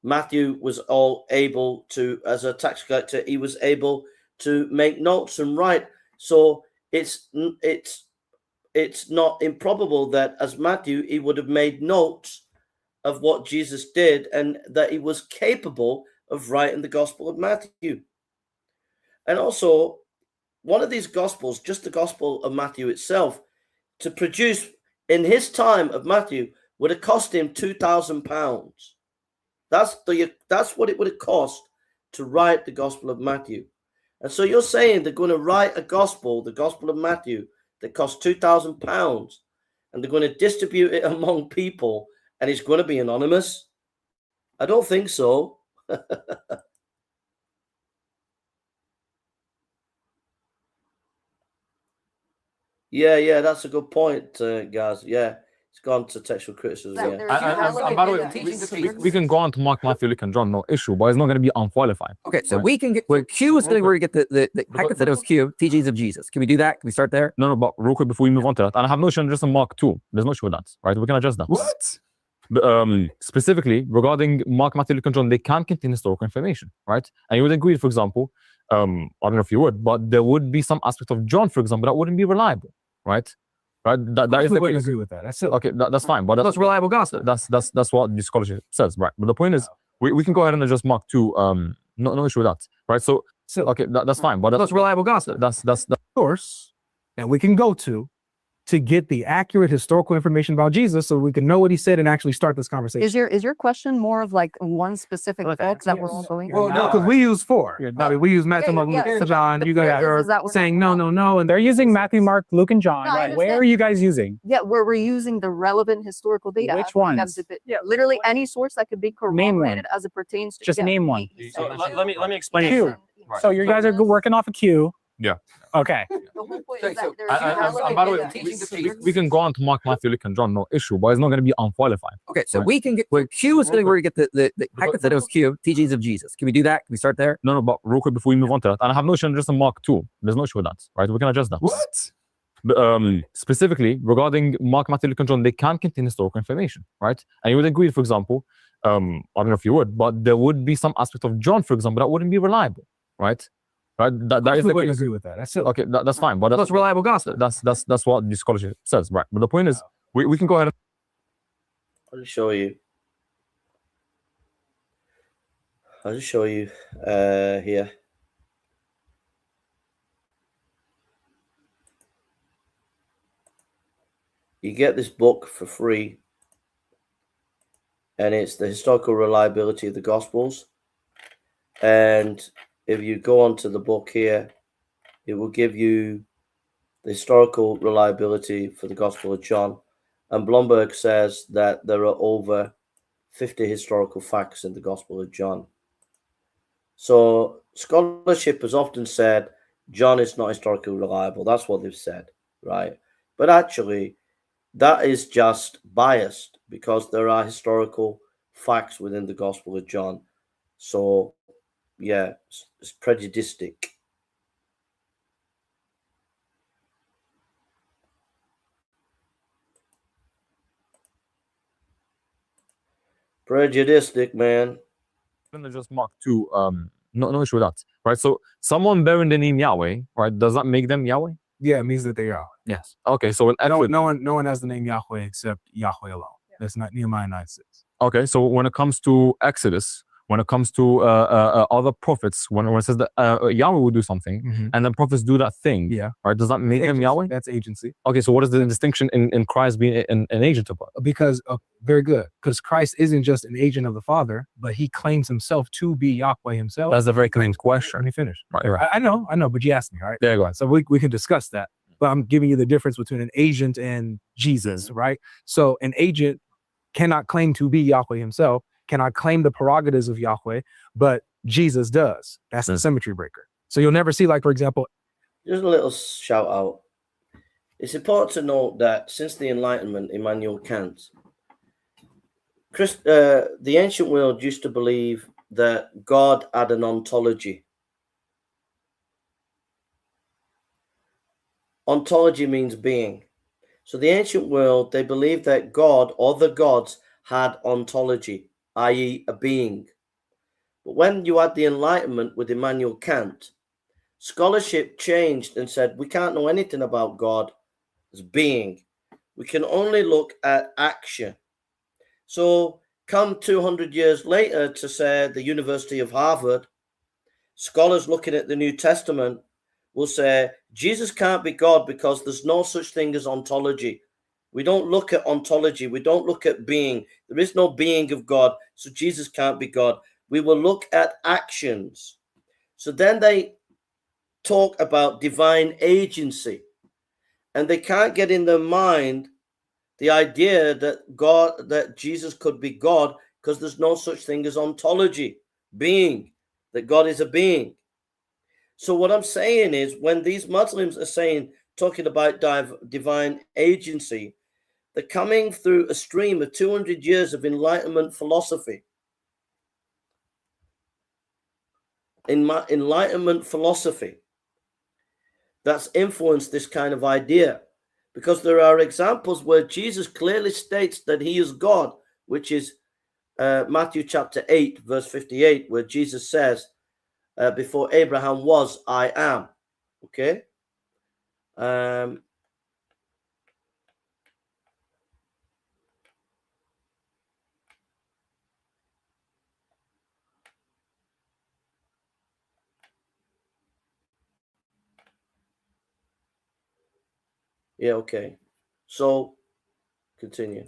Matthew was all able to, as a tax collector, he was able to make notes and write. So it's not improbable that as Matthew, he would have made notes of what Jesus did, and that he was capable of writing the Gospel of Matthew. And also, one of these Gospels, just the Gospel of Matthew itself, to produce in his time of Matthew would have cost him £2,000. That's what it would have cost to write the Gospel of Matthew. And so you're saying they're going to write a gospel, the Gospel of Matthew, that costs £2,000, and they're going to distribute it among people, and it's going to be anonymous? I don't think so. Yeah, that's a good point, guys. Yeah, it's gone to textual criticism. That Yeah. there is And relevant by the way, data teachings of we Jesus. can go on to Mark, Matthew, Luke, and John, no issue, but it's not going to be unqualified. Okay, so right? we can get where Q is where we get the hypothetical Q teachings of Jesus. Can we do that? Can we start there? No, but real quick before we move on to that, and I have no issue in addressing Mark 2. There's no issue with that, right? We can address that. What? But, specifically regarding Mark, Matthew, Luke, and John, they can contain historical information, right? And you would agree, for example, I don't know if you would, but there would be some aspect of John, for example, that wouldn't be reliable, right? Right? That is I the wouldn't case. agree with that. That's it. Okay, that's fine, but That's reliable gospel. that's what the scholarship says, right? But the point is, we can go ahead and address Mark 2. No issue with that, right? So okay, that's fine, but That's reliable gospel. that's Source that we can go to get the accurate historical information about Jesus so we can know what he said and actually start this conversation. Is your question more of like one specific book that we're all going? Well, no, because we use 4. I mean, we use Matthew, Yeah, Mark, yeah, Luke, so John. You guys is are that what- saying no, and They're using Matthew, Mark, Luke, and John. No, I Right? Where understand. are you guys using? Yeah, where we're using the relevant historical data. Which as we have ones? the yeah, literally any source that could be Name one. corroborated as it pertains to Just name one. So let me explain. Q. So you guys are working off a Q. Yeah. Okay. The whole point So- is that so- there is and relevant by the way, data. teachings of we Jesus. can go on to Mark, Matthew, Luke, and John, no issue, but it's not going to be unqualified. Okay, so we can get where Q is where we get the hypothetical Q teachings of Jesus. Can we do that? Can we start there? No, but real quick before we move on to that, and I have no issue in addressing Mark 2. There's no issue with that, right? We can address that. What? But, specifically regarding Mark, Matthew, Luke, and John, they can contain historical information, right? And you would agree, for example, I don't know if you would, but there would be some aspect of John, for example, that wouldn't be reliable, right? Right? That is I the wouldn't case. agree with that. That's it. Okay, that's fine, but That's reliable gospel. that's what the scholarship says, right? But the point is, we can go ahead. I'll just show you. Here. You get this book for free, and it's the historical reliability of the Gospels. And if you go onto the book here, it will give you the historical reliability for the Gospel of John. And Blomberg says that there are over 50 historical facts in the Gospel of John. So scholarship has often said John is not historically reliable. That's what they've said, right? But actually, that is just biased because there are historical facts within the Gospel of John. So, yeah, it's prejudistic. Prejudistic, man. Just Mark 2, no issue with that, right? So someone bearing the name Yahweh, right? Does that make them Yahweh? Yeah, it means that they are. Yes. Okay, so No one has the name Yahweh except Yahweh alone. That's not Nehemiah 9:6. okay, so when it comes to Exodus, when it comes to other prophets, when it says that Yahweh will do something, and then prophets do that thing, Yeah. right? Does that make them Yahweh? That's agency. Okay, so what is the distinction in Christ being an agent of God? Because very good. Because Christ isn't just an agent of the Father, but he claims himself to be Yahweh himself. That's a very clean question. Let me finish. Right. I know, but you asked me, right? There you go. So we can discuss that. But I'm giving you the difference between an agent and Jesus, right? So an agent cannot claim to be Yahweh himself, cannot claim the prerogatives of Yahweh, but Jesus does. That's the symmetry breaker. So you'll never see, like, for example, Just a little shout out. It's important to note that since the Enlightenment, Immanuel Kant, the ancient world used to believe that God had an ontology. Ontology means being. So the ancient world, they believed that God or the gods had ontology, i.e. a being. But when you had the Enlightenment with Immanuel Kant, scholarship changed and said, we can't know anything about God as being. We can only look at action. So come 200 years later to say the University of Harvard, scholars looking at the New Testament will say, Jesus can't be God because there's no such thing as ontology. We don't look at ontology. We don't look at being. There is no being of God, so Jesus can't be God. We will look at actions. So then they talk about divine agency, and they can't get in their mind the idea that Jesus could be God because there's no such thing as ontology, being, that God is a being. So what I'm saying is when these Muslims are talking about divine agency, They're coming through a stream of 200 years of Enlightenment philosophy. Enlightenment philosophy that's influenced this kind of idea, because there are examples where Jesus clearly states that he is God, which is Matthew chapter 8, verse 58, where Jesus says, before Abraham was, I am. Okay. Yeah, okay. So continue.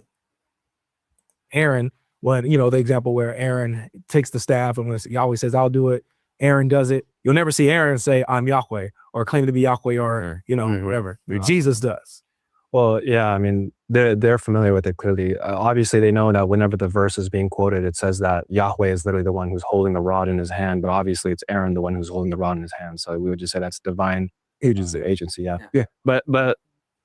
Aaron, when the example where Aaron takes the staff and when Yahweh says, I'll do it, Aaron does it. You'll never see Aaron say, I'm Yahweh, or claim to be Yahweh, or whatever. Jesus does. Well, yeah, I mean, they're familiar with it clearly. Obviously, they know that whenever the verse is being quoted, it says that Yahweh is literally the one who's holding the rod in his hand, but obviously it's Aaron the one who's holding the rod in his hand. So we would just say that's divine agency. Yeah. But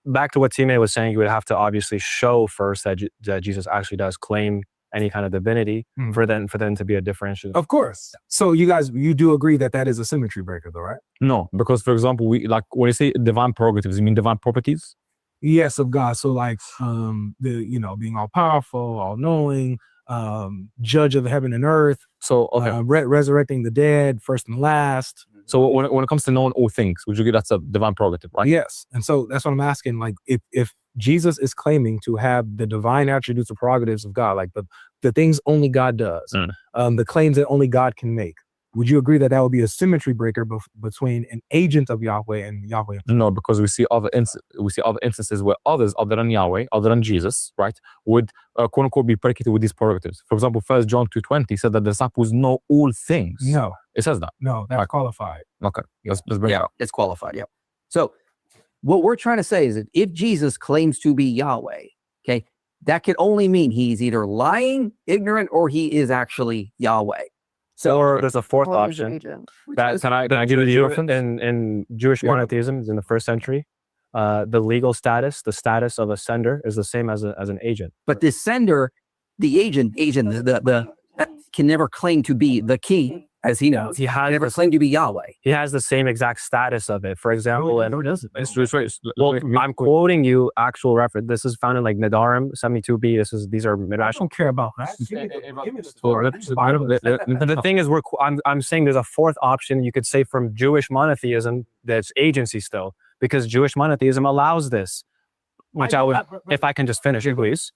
back to what Time was saying, you would have to obviously show first that Jesus actually does claim any kind of divinity for them to be a differential. Of course. So you do agree that is a symmetry breaker, though, right? No, because for example, we like when you say divine prerogatives, you mean divine properties? Yes, of God. So like being all powerful, all knowing, judge of heaven and earth. So resurrecting the dead, first and last. So when it comes to knowing all things, would you agree that's a divine prerogative, right? Yes. And so that's what I'm asking. Like if Jesus is claiming to have the divine attributes or prerogatives of God, like the things only God does, the claims that only God can make, would you agree that would be a symmetry breaker between an agent of Yahweh and Yahweh? No, because we see other instances where others other than Yahweh, other than Jesus, right, would quote unquote be predicated with these prerogatives. For example, 1 John 2:20 said that the disciples know all things. No, it says that. No, that's qualified. Okay, let's bring it up. It's qualified. Yep. So what we're trying to say is that if Jesus claims to be Yahweh, okay, that could only mean he's either lying, ignorant, or he is actually Yahweh. So or there's a fourth option. That can I give you in Jewish monotheism in the first century, the legal status, the status of a sender is the same as an agent. But the sender, the agent, the can never claim to be the king, as he knows. He has never claimed to be Yahweh. He has the same exact status of it. For example, I'm quoting you actual reference. This is found in like Nadarim 72b. These are midrash. I don't care about that. The thing is, I'm saying there's a fourth option you could say from Jewish monotheism that's agency still, because Jewish monotheism allows this, which I would, if I can just finish, please.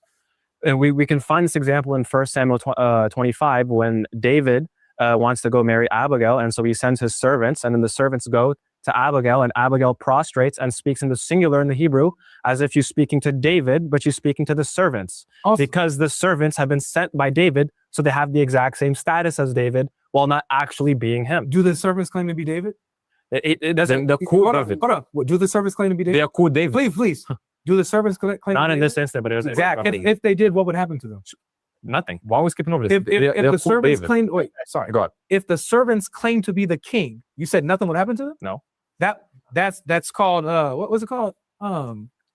And we can find this example in 1 Samuel 25 when David wants to go marry Abigail, and so he sends his servants, and then the servants go to Abigail, and Abigail prostrates and speaks in the singular in the Hebrew, as if you're speaking to David, but you're speaking to the servants, because the servants have been sent by David, so they have the exact same status as David, while not actually being him. Do the servants claim to be David? It doesn't. Hold up. Do the servants claim to be David? They are called David. Please. Do the servants claim? Not in this instant, but it was exactly. If they did, what would happen to them? Nothing. Why are we skipping over this? If the servants claimed, go ahead. If the servants claim to be the king, you said nothing would happen to them? No. That's called what was it called?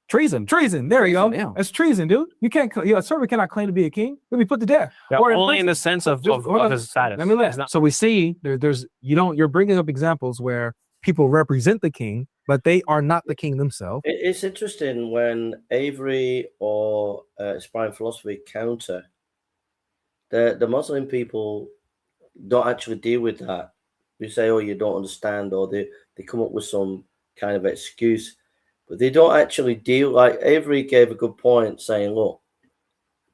Treason. There you go. Yeah. That's treason, dude. You can't. A servant cannot claim to be a king. He'll be put to death. Yeah, only in the sense of his status. Let me listen. So we see you're bringing up examples where people represent the king, but they are not the king themselves. It's interesting when Avery or Inspiring Philosophy counter. The Muslim people don't actually deal with that. You say, oh, you don't understand, or they come up with some kind of excuse, but they don't actually deal. Like Avery gave a good point saying, look,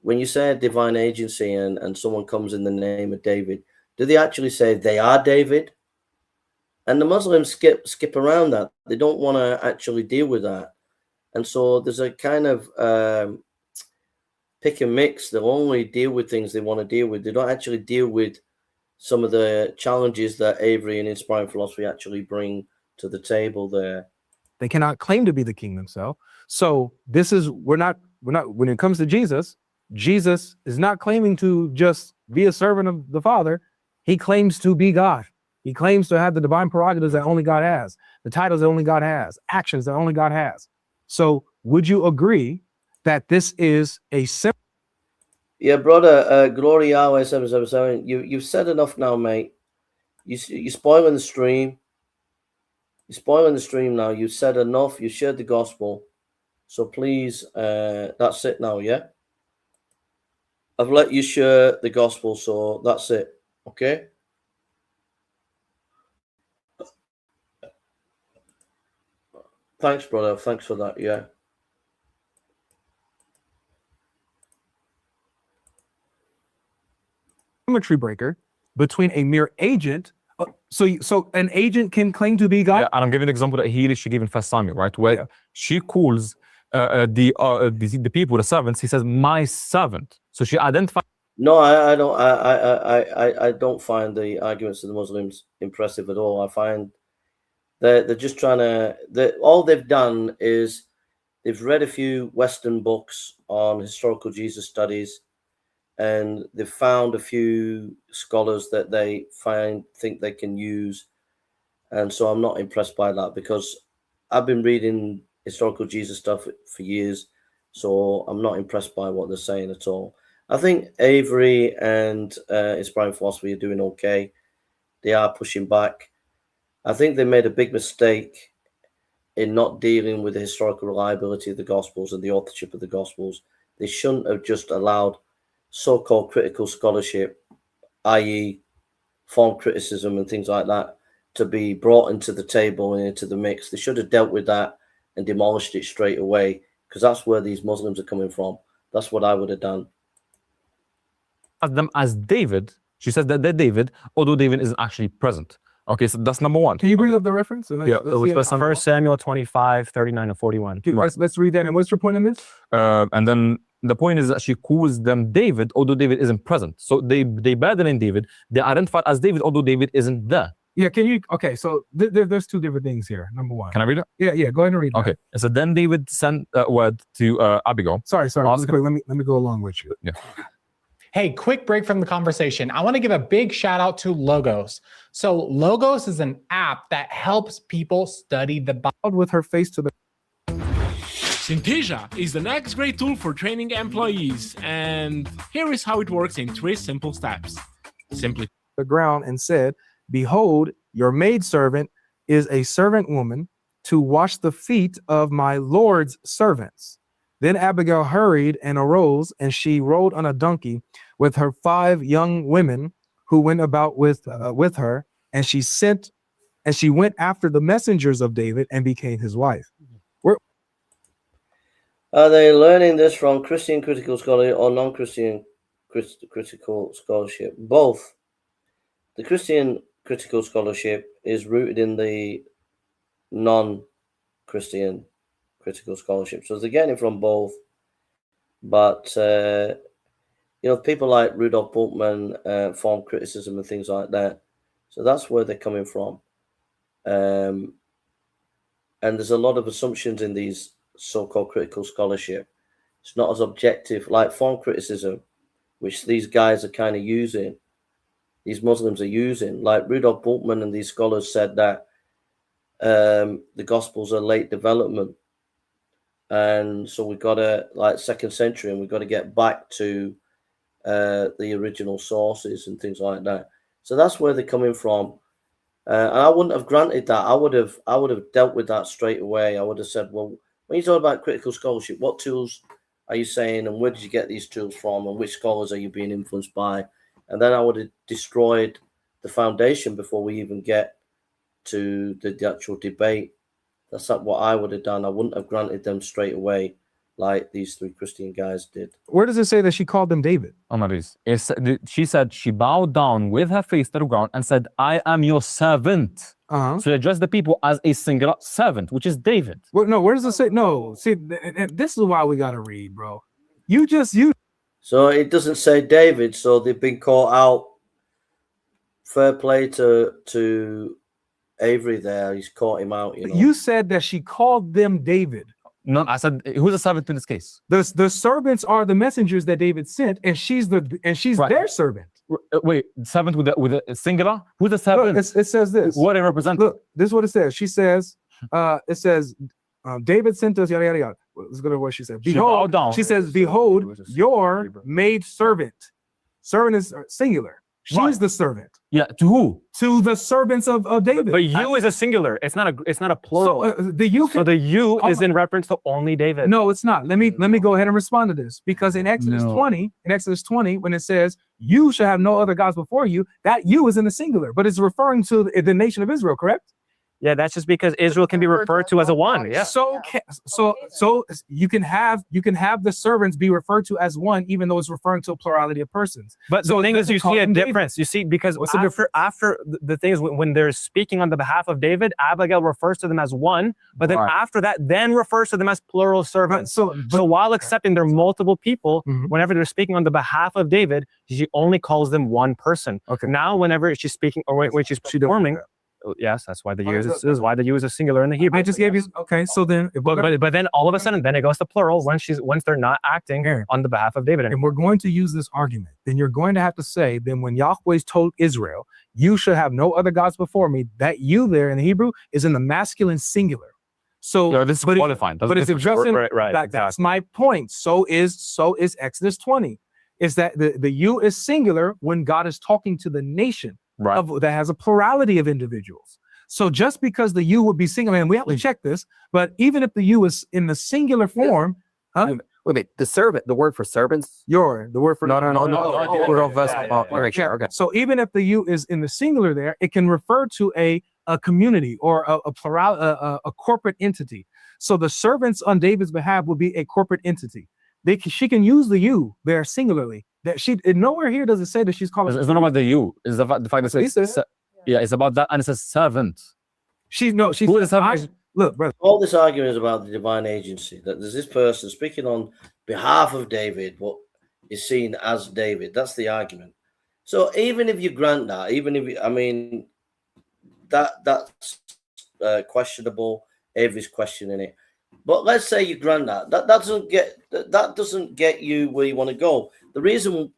when you say divine agency and someone comes in the name of David, do they actually say they are David? And the Muslims skip around that. They don't want to actually deal with that. And so there's a kind of pick and mix. They'll only deal with things they want to deal with. They don't actually deal with some of the challenges that Avery and Inspiring Philosophy actually bring to the table there. They cannot claim to be the king themselves. So we're not when it comes to Jesus is not claiming to just be a servant of the Father. He claims to be God. He claims to have the divine prerogatives that only God has, the titles that only God has, actions that only God has. So would you agree that this is a simple. Yeah, brother, Glory Yahweh 777. You've said enough now, mate. You're spoiling the stream. You're spoiling the stream now. You've said enough. You shared the gospel. So please, that's it now, yeah? I've let you share the gospel, so that's it. Okay? Thanks, brother. Thanks for that, yeah. Symmetry breaker between a mere agent. So an agent can claim to be God. Yeah, and I'm giving an example that he gave in 1 Samuel, right? Where she calls the people, the servants. He says, "My servant." So she identifies. No, I don't find the arguments of the Muslims impressive at all. I find they're just trying to. All they've done is they've read a few Western books on historical Jesus studies, and they've found a few scholars that they think they can use. And so I'm not impressed by that, because I've been reading historical Jesus stuff for years, so I'm not impressed by what they're saying at all. I think Avery and Inspiring Philosophy are doing okay. They are pushing back. I think they made a big mistake in not dealing with the historical reliability of the Gospels and the authorship of the Gospels. They shouldn't have just allowed so-called critical scholarship, i.e. form criticism and things like that, to be brought into the table and into the mix. They should have dealt with that and demolished it straight away, because that's where these Muslims are coming from. That's what I would have done. Them as David. She says that they're David, although David isn't actually present. Okay, so that's number one. Can you bring up the reference? Yeah, which was 1 Samuel 25, 39 and 41. Let's read that. And what's your point on this? And then the point is that she calls them David, although David isn't present. So they bear the name David. They identified as David, although David isn't there. Yeah, can you? Okay, so there's two different things here. Number one. Can I read it? Yeah, go ahead and read it. Okay, so then David sent word to Abigail. Sorry. Quick, let me go along with you. Yeah. Hey, quick break from the conversation. I want to give a big shout out to Logos. So Logos is an app that helps people study the Bible with her face to the. Synthesia is the next great tool for training employees, and here is how it works in 3 simple steps. Simply the ground and said, "Behold, your maidservant is a servant woman to wash the feet of my Lord's servants." Then Abigail hurried and arose, and she rode on a donkey with her 5 young women who went about with her, and she went after the messengers of David and became his wife. Are they learning this from Christian critical scholarship or non-Christian critical scholarship? Both. The Christian critical scholarship is rooted in the non-Christian critical scholarship, so they're getting it from both. But people like Rudolf Bultmann form criticism and things like that, so that's where they're coming from. And there's a lot of assumptions in these so-called critical scholarship. It's not as objective like form criticism, which these guys are kind of using. These Muslims are using, like Rudolf Bultmann and these scholars said that the Gospels are late development. And so we've got to, like 2nd century, and we've got to get back to the original sources and things like that. So that's where they're coming from. And I wouldn't have granted that. I would have dealt with that straight away. I would have said, well, when you talk about critical scholarship, what tools are you saying, and where did you get these tools from, and which scholars are you being influenced by? And then I would have destroyed the foundation before we even get to the actual debate. That's not what I would have done. I wouldn't have granted them straight away like these 3 Christian guys did. Where does it say that she called them David? She said she bowed down with her face to the ground and said, "I am your servant." So they addressed the people as a singular servant, which is David. Well, no, where does it say? No, see, this is why we got to read, bro. You. So it doesn't say David, so they've been caught out. Fair play to Avery there. He's caught him out. You said that she called them David. No, I said, who's a servant in this case? The servants are the messengers that David sent, and she's right. Their servant. Wait, servant with a singular? Who's the servant? Look, it says this. What it represents? Look, this is what it says. She says, it says, David sent us, yada, yada, yada. let's go to what she said. She bowed down. She says, behold, your maid servant. Servant is singular. She's Right. the servant. Yeah, to who? To the servants of David. But you is a singular. It's not a plural. So the you So the you is in reference to only David. No, it's not. Let me go ahead and respond to this, because in Exodus 20, when it says you shall have no other gods before you, that you is in the singular, but it's referring to the nation of Israel, correct? Yeah, that's just because Israel can be referred to as a one. Yeah. So you can have the servants be referred to as one, even though it's referring to a plurality of persons. But So the thing is, you see a David. difference. You see, because What's the difference? after the thing is, when they're speaking on the behalf of David, Abigail refers to them as one, but then Right. after that, then refers to them as plural servants. So while accepting they're multiple people, whenever they're speaking on the behalf of David, she only calls them one person. Okay. Now, whenever she's speaking or when she's performing, yes, that's why the use is why the use is singular in the Hebrew. I just gave you so then But then all of a sudden, then it goes to plural once they're not acting on the behalf of David. and we're going to use this argument, then you're going to have to say, then when Yahweh told Israel, you should have no other gods before me, that you there in the Hebrew is in the masculine singular. So Yeah, this is qualifying. but it's addressing right, that's my point. So is Exodus 20. Is that the you is singular when God is talking to the nation that has a plurality of individuals. So just because the you would be singular, and we have to check this, but even if the you is in the singular form, Wait, the servant, the word for servants? the word for Okay. So even if the you is in the singular there, it can refer to a community or a corporate entity. So the servants on David's behalf will be a corporate entity. She can use the you there singularly. That nowhere here does it say that she's calling. It's not about the you. It's the fact that it's it's about that, and it's a servant. Look, brother. All this argument is about the divine agency. That there's this person speaking on behalf of David, what is seen as David. That's the argument. So even if you grant that, that's questionable. Avery's questioning it. But let's say you grant that. That doesn't get you where you want to go. The reason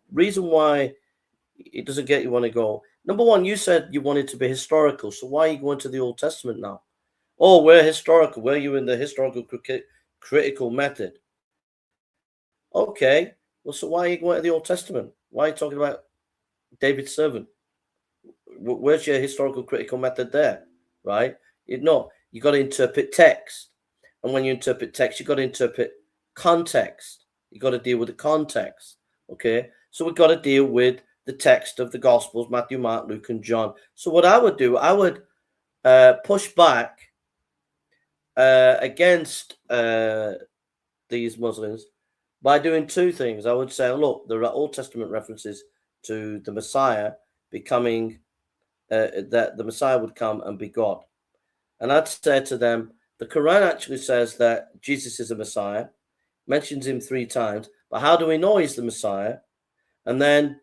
why it doesn't get you want to go. Number one, you said you wanted to be historical. So why are you going to the Old Testament now? Oh, we're historical. Were you in the historical critical method? Okay. Well, so why are you going to the Old Testament? Why are you talking about David's servant? Where's your historical critical method there? Right? You got to interpret text. And when you interpret text, you've got to interpret context. You've got to deal with the context. Okay? So we've got to deal with the text of the Gospels, Matthew, Mark, Luke, and John. So what I would do, I would push back against these Muslims by doing two things. I would say, look, there are Old Testament references to the Messiah becoming, that the Messiah would come and be God. And I'd say to them, the Quran actually says that Jesus is a Messiah, mentions him 3 times, but how do we know he's the Messiah? And then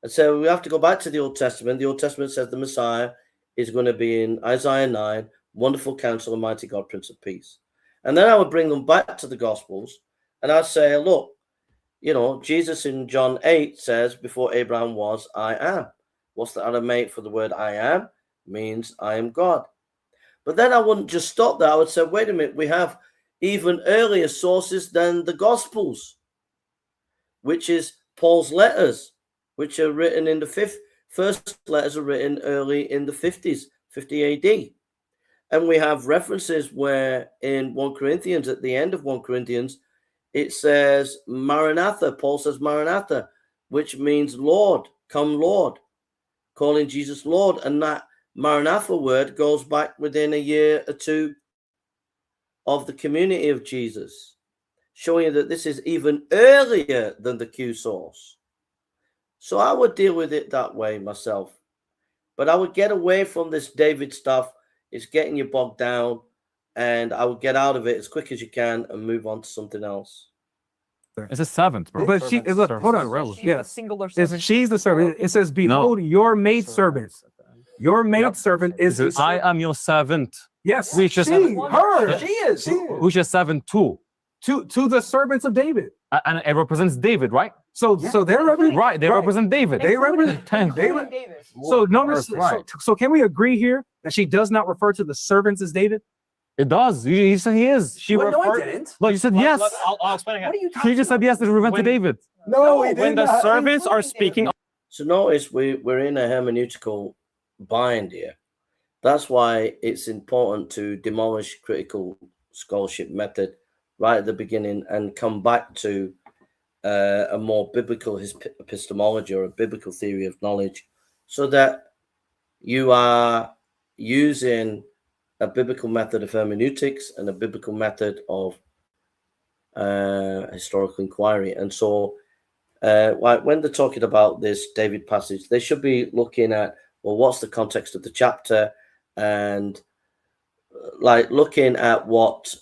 I'd say we have to go back to the Old Testament. The Old Testament says the Messiah is going to be in Isaiah 9, Wonderful Counselor, Almighty God, Prince of Peace. And then I would bring them back to the Gospels, and I'd say, look, Jesus in John 8 says, before Abraham was, I am. What's the Aramaic for the word I am? Means I am God. But then I wouldn't just stop there. I would say, wait a minute, we have even earlier sources than the Gospels, which is Paul's letters, which are written in the first letters are written early in the 50s, 50 AD. And we have references where in 1 Corinthians, at the end of 1 Corinthians, it says Maranatha. Paul says Maranatha, which means Lord, come Lord, calling Jesus Lord. And that Maranatha word goes back within a year or two of the community of Jesus, showing you that this is even earlier than the Q source. So I would deal with it that way myself. But I would get away from this David stuff. It's getting you bogged down, and I would get out of it as quick as you can and move on to something else. It's a servant, bro. But hold on. Yeah. Singular She's the servant. It says, behold, your maid servant. Your maid servant is I am your servant. Yes, Which is her. She is. Who's your servant to? To the servants of David. And it represents David, right? So they're Right, they represent David. They represent David. So notice. Right. So can we agree here that she does not refer to the servants as David? It does. You said he is. She Well, no, I referred. didn't. Look, you said yes. I'll explain What are you She talking just said yes. It went to David. No, When the servants are speaking, So notice we're in a hermeneutical bind here. That's why it's important to demolish critical scholarship method right at the beginning and come back to a more biblical epistemology or a biblical theory of knowledge, so that you are using a biblical method of hermeneutics and a biblical method of historical inquiry. And so like when they're talking about this David passage, they should be looking at, well, what's the context of the chapter, and like looking at what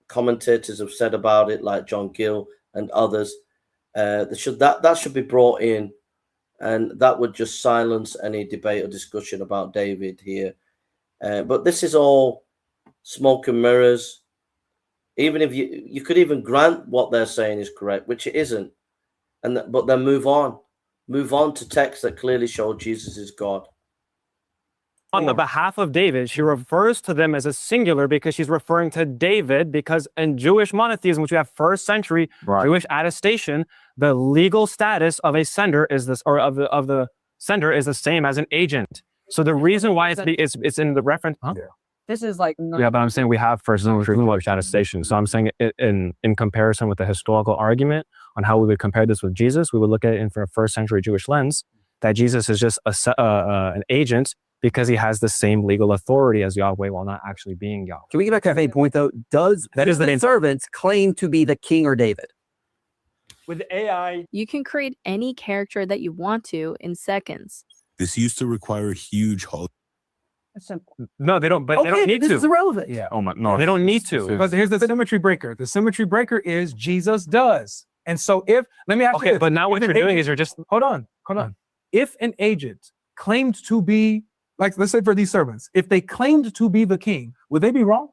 commentators have said about it, like John Gill and others. That should be brought in, and that would just silence any debate or discussion about David here. But this is all smoke and mirrors. Even if you could even grant what they're saying is correct, which it isn't, but then move on to texts that clearly show Jesus is God. on the behalf of David, she refers to them as a singular because she's referring to David, because in Jewish monotheism, which we have first century Jewish attestation, the legal status of a sender is this, or of the sender is the same as an agent. So the reason why it's in the reference. Huh? This is like Yeah, but I'm saying we have first century Jewish attestation. So I'm saying in comparison with the historical argument on how we would compare this with Jesus, we would look at it in from a first century Jewish lens, that Jesus is just an agent because he has the same legal authority as Yahweh while not actually being Yahweh. Can we get back to that main point though? Does That is the the name. servants claim to be the king or David? With AI, You can create any character that you want to in seconds. This used to require huge hauls. No, they don't. But they don't need this to. is irrelevant. Yeah. Oh my, no, they don't need to. Because here's the symmetry breaker. The symmetry breaker is Jesus does. And so let me ask you Okay, this. but now what If you're an doing agent- is you're just hold on. If an agent claimed to be, like, let's say for these servants, if they claimed to be the king, would they be wrong?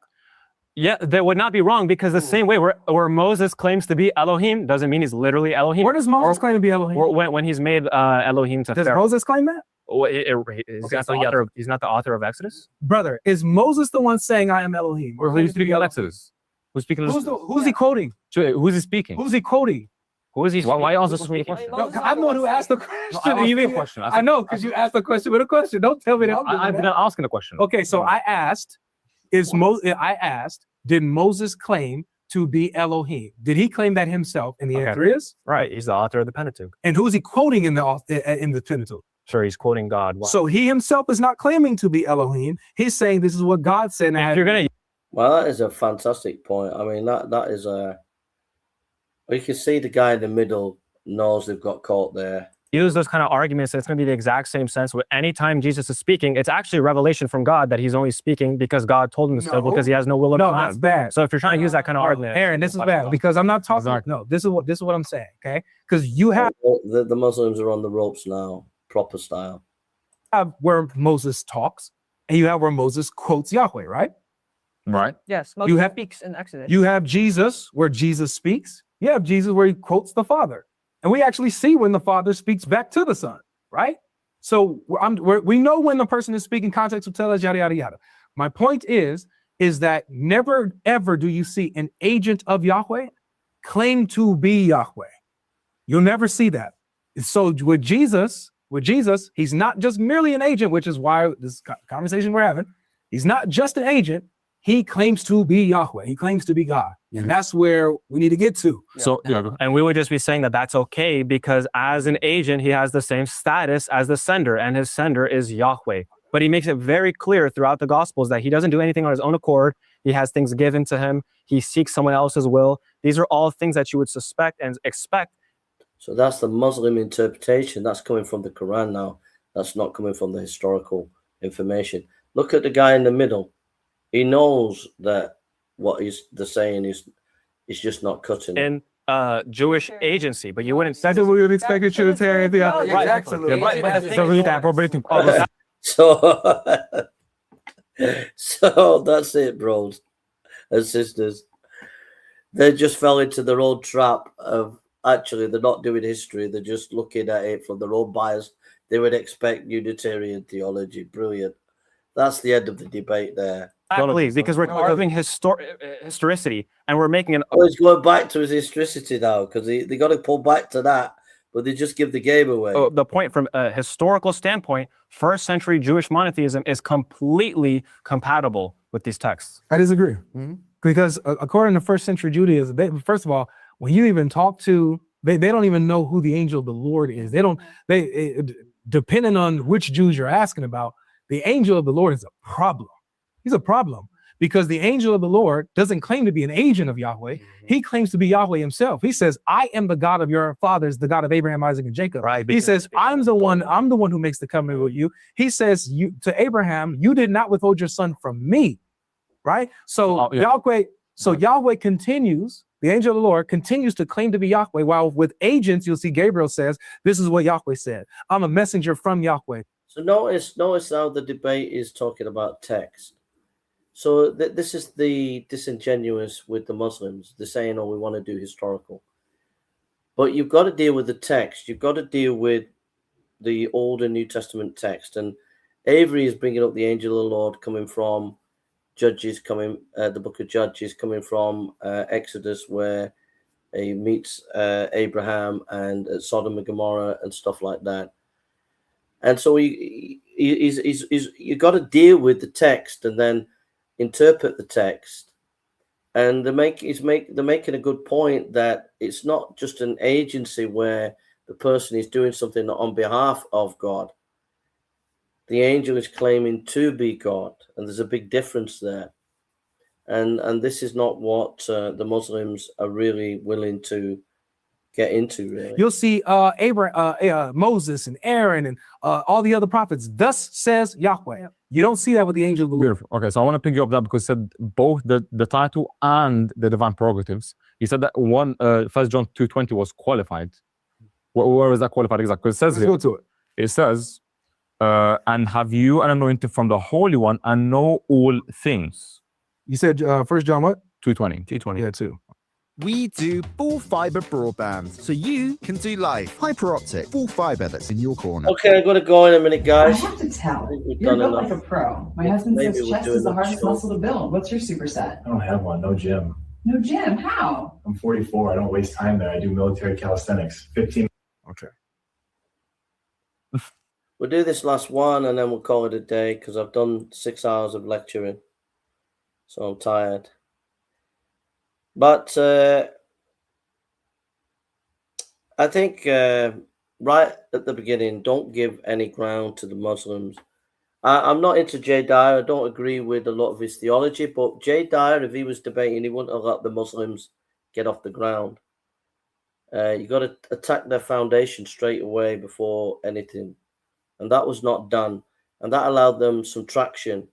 Yeah, that would not be wrong, because the same way where Moses claims to be Elohim doesn't mean he's literally Elohim. Where does Moses claim to be Elohim? Or when he's made Elohim to Does Pharaoh. Moses claim that? He's not the author of Exodus? Brother, is Moses the one saying I am Elohim? Or who's speaking of Exodus? Who's speaking of Who's he quoting? Who's he speaking? Who's he quoting? Who is he? Why else is this question? No, I'm the one who asked the question. I asked the question. I know, because you asked the question with a question. Don't tell me that. I've been asking the question. Okay, so I asked, did Moses claim to be Elohim? Did he claim that himself? And the answer is Right, he's the author of the Pentateuch. and who's he quoting in the Pentateuch? Sure, he's quoting God. Why? So he himself is not claiming to be Elohim. He's saying this is what God said. And if you're gonna Well, that is a fantastic point. I mean, that is a. You can see the guy in the middle knows they've got caught there. use those kind of arguments, it's going to be the exact same sense with any time Jesus is speaking. It's actually a revelation from God that he's only speaking because God told him to, so because he has no will of No, God. that's bad. So if you're trying to use that kind of argument, Aaron, this is bad because I'm not talking. No, this is what I'm saying. Okay, because you have The Muslims are on the ropes now, proper style. where Moses talks, and you have where Moses quotes Yahweh, right? Right. yes, You have- speaks in Exodus. You have Jesus where Jesus speaks. You have Jesus where he quotes the Father. And we actually see when the Father speaks back to the Son, right? So we know when the person is speaking, context will tell us, yada, yada, yada. My point is that never, ever do you see an agent of Yahweh claim to be Yahweh. You'll never see that. So with Jesus, he's not just merely an agent, which is why this conversation we're having, he's not just an agent. He claims to be Yahweh. He claims to be God. And that's where we need to get to. So and we would just be saying that that's okay because as an agent, he has the same status as the sender, and his sender is Yahweh. But he makes it very clear throughout the Gospels that he doesn't do anything on his own accord. He has things given to him. He seeks someone else's will. These are all things that you would suspect and expect. So that's the Muslim interpretation. That's coming from the Quran now. That's not coming from the historical information. Look at the guy in the middle. He knows that what they're saying is just not cutting it. In Jewish agency, but you wouldn't. That's what we would expect a Trinitarian. So that's it, bros and sisters. They just fell into their own trap of actually they're not doing history. They're just looking at it from their own bias. They would expect Unitarian theology. Brilliant. That's the end of the debate there. Exactly, because we're carving historicity and we're making an. Oh, it's going back to his historicity now because they got to pull back to that, but they just give the game away. Oh, the point from a historical standpoint, first century Jewish monotheism is completely compatible with these texts. I disagree. Because according to first century Judaism, first of all, when you even talk to, they don't even know who the angel of the Lord is. Depending on which Jews you're asking about, the angel of the Lord is a problem. He's a problem because the angel of the Lord doesn't claim to be an agent of Yahweh. He claims to be Yahweh himself. He says, I am the God of your fathers, the God of Abraham, Isaac, and Jacob. Right. He says, I'm the one who makes the covenant with you. He says to Abraham, you did not withhold your son from me. Right. So Yahweh continues, the angel of the Lord continues to claim to be Yahweh, while with agents, you'll see Gabriel says, this is what Yahweh said. I'm a messenger from Yahweh. So notice how the debate is talking about text. So this is the disingenuous with the Muslims. They're saying, oh, we want to do historical. But you've got to deal with the text. You've got to deal with the Old and New Testament text. And Avery is bringing up the angel of the Lord coming from Judges, the book of Judges, coming from Exodus, where he meets Abraham and Sodom and Gomorrah and stuff like that. And so you got to deal with the text and then interpret the text. And they're making a good point that it's not just an agency where the person is doing something on behalf of God. The angel is claiming to be God, and there's a big difference there. And this is not what the Muslims are really willing to get into, really. You'll see Moses and Aaron and all the other prophets. Thus says Yahweh. You don't see that with the angel of the Lord. Beautiful. Okay, so I want to pick you up that because it said both the title and the divine prerogatives. He said that 1 John 2:20 was qualified. Where is that qualified exactly? Because it says here, Let's go to it. It says, and have you an anointing from the Holy One and know all things. You said 1 John what? 2:20. Yeah, 2. We do full fiber broadband, so you can do life. Hyper optic, full fiber that's in your corner. Okay, I got to go in a minute, guys. I have to tell. We've You're done built enough. like a pro. My husband Maybe says we're chest doing is the enough hardest show. muscle to build. What's your superset? I don't have one. No gym. No gym. How? I'm 44. I don't waste time there. I do military calisthenics. 15. Okay. We'll do this last one and then we'll call it a day because I've done 6 hours of lecturing. So I'm tired. But I think right at the beginning, don't give any ground to the Muslims. I'm not into Jay Dyer. I don't agree with a lot of his theology, but Jay Dyer, if he was debating, he wouldn't have let the Muslims get off the ground. You got to attack their foundation straight away before anything. And that was not done. And that allowed them some traction.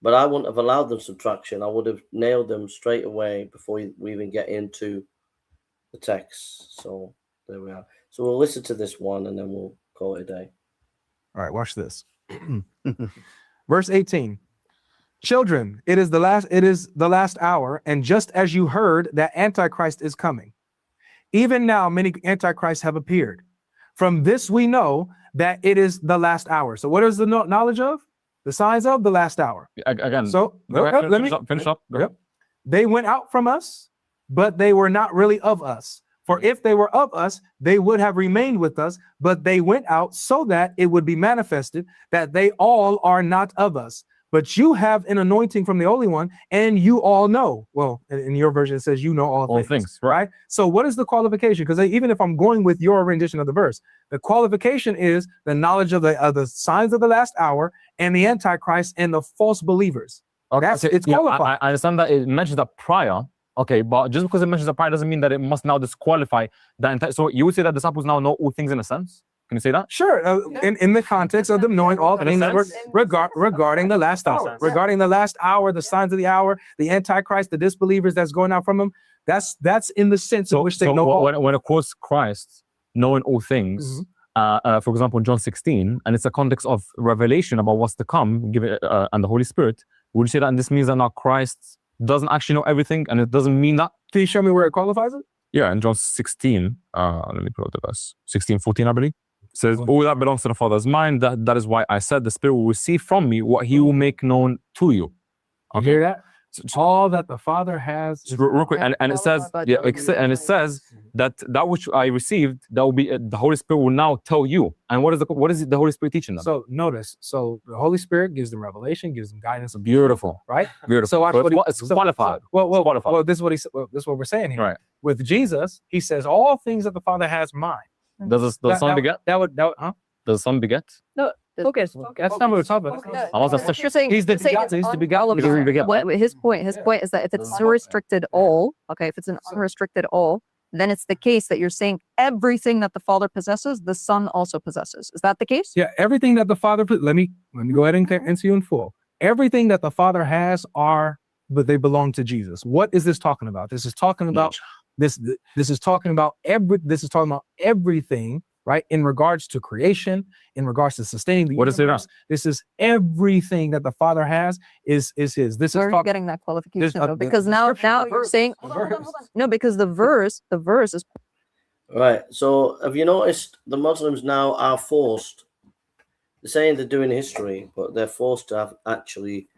But I wouldn't have allowed them some traction. I would have nailed them straight away before we even get into the text. So there we are. So we'll listen to this one and then we'll call it a day. All right, watch this. Verse 18. Children, it is the last hour, and just as you heard that Antichrist is coming, even now many Antichrists have appeared. From this we know that it is the last hour. So what is the knowledge of? The signs of the last hour. Again, so let me finish up. They went out from us, but they were not really of us. For if they were of us, they would have remained with us, but they went out so that it would be manifested that they all are not of us. But you have an anointing from the Holy One, and you all know. Well, in your version, it says you know all things, right? So what is the qualification? Because even if I'm going with your rendition of the verse, the qualification is the knowledge of the signs of the last hour and the Antichrist and the false believers. Okay, It's qualified. I understand that it mentions that prior. Okay, but just because it mentions the prior doesn't mean that it must now disqualify the entire. So you would say that disciples now know all things in a sense? Can you say that? Sure. In the context of them knowing all things regarding the last hour, regarding the last hour, the signs of the hour, the Antichrist, the disbelievers that's going out from them. That's in the sense in which they know all. When it quotes Christ knowing all things, for example, in John 16, and it's a context of revelation about what's to come, and the Holy Spirit, would you say that this means that now Christ doesn't actually know everything, and it doesn't mean that? Can you show me where it qualifies it? Yeah, in John 16, let me put up the verse, 16:14, I believe. It says, all that belongs to the Father's mind. That is why I said the Spirit will receive from me what he will make known to you. You hear that? All that the Father has. Just real quick, and it says, yeah, and it says that which I received, that will be the Holy Spirit will now tell you. And what is the Holy Spirit teaching them? So notice, so the Holy Spirit gives them revelation, gives them guidance. Beautiful, right? Beautiful. So watch what it's qualified. Well, this is what this is what we're saying here. Right. With Jesus, he says all things that the Father has mine. Does the Son beget? That would huh? Does the Son beget? No, focus. That's not what we're talking about. You're saying he's the all of it. His point is that if it's unrestricted all, okay, if it's an unrestricted all, then it's the case that you're saying everything that the Father possesses, the Son also possesses. Is that the case? Yeah, everything that the Father let me go ahead and answer you in full. Everything that the Father has but they belong to Jesus. What is this talking about? This is talking about this is talking about everything, right? In regards to creation, in regards to sustaining the universe. This is everything that the Father has is his. This Where is are you getting that qualification though? Because now you're saying hold on. No, because the verse is Right. So have you noticed the Muslims now are forced? They're saying they're doing history, but they're forced to actually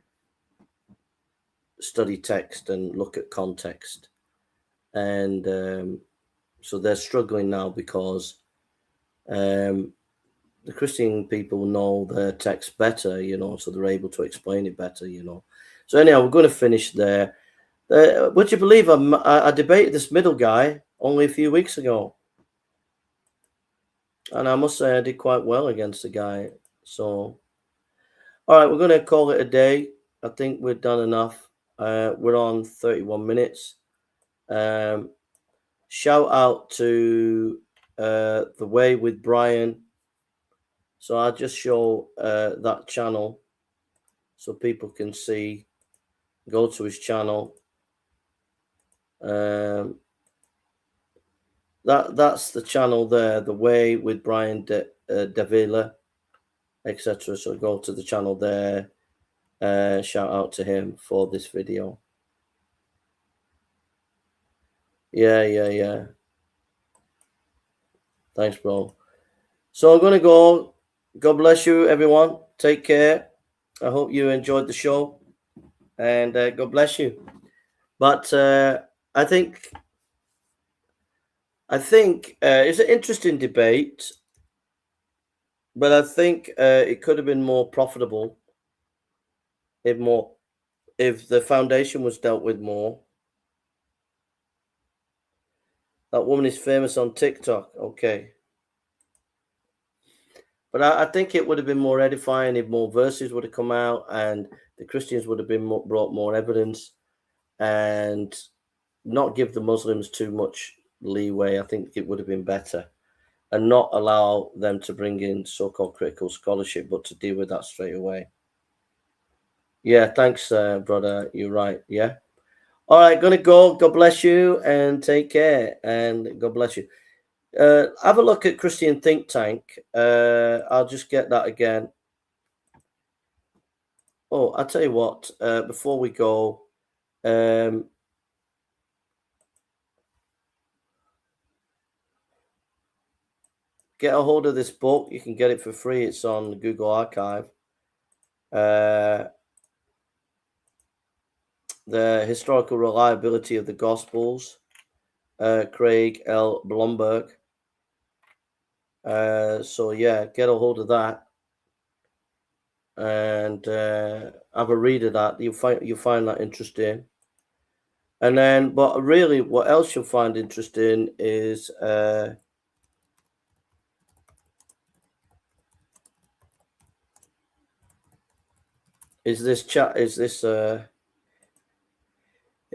study text and look at context. And so they're struggling now because the Christian people know their text better, so they're able to explain it better, So anyhow, we're going to finish there. Would you believe I debated this middle guy only a few weeks ago? And I must say I did quite well against the guy. So, all right, we're going to call it a day. I think we've done enough. We're on 31 minutes. Shout out to The Way with Brian. So I'll just show that channel so people can see. Go to his channel. That's the channel there, The Way with Brian Davila, etc. So go to the channel there. Shout out to him for this video. Yeah. Thanks, bro. So I'm going to go. God bless you, everyone. Take care. I hope you enjoyed the show. And God bless you. But I think it's an interesting debate. But I think it could have been more profitable if the foundation was dealt with more. That woman is famous on TikTok. Okay. But I think it would have been more edifying if more verses would have come out and the Christians would have been brought more evidence and not give the Muslims too much leeway. I think it would have been better and not allow them to bring in so-called critical scholarship, but to deal with that straight away. Yeah, thanks, brother. You're right. Yeah. All right, gonna go. God bless you and take care. And God bless you. Have a look at Christian Think Tank. I'll just get that again. Oh, I'll tell you what. Before we go, get a hold of this book. You can get it for free. It's on Google Archive. The Historical Reliability of the Gospels, Craig L. Blomberg. So yeah, get a hold of that and have a read of that. You'll find that interesting. And then, but really, what else you'll find interesting is this chat.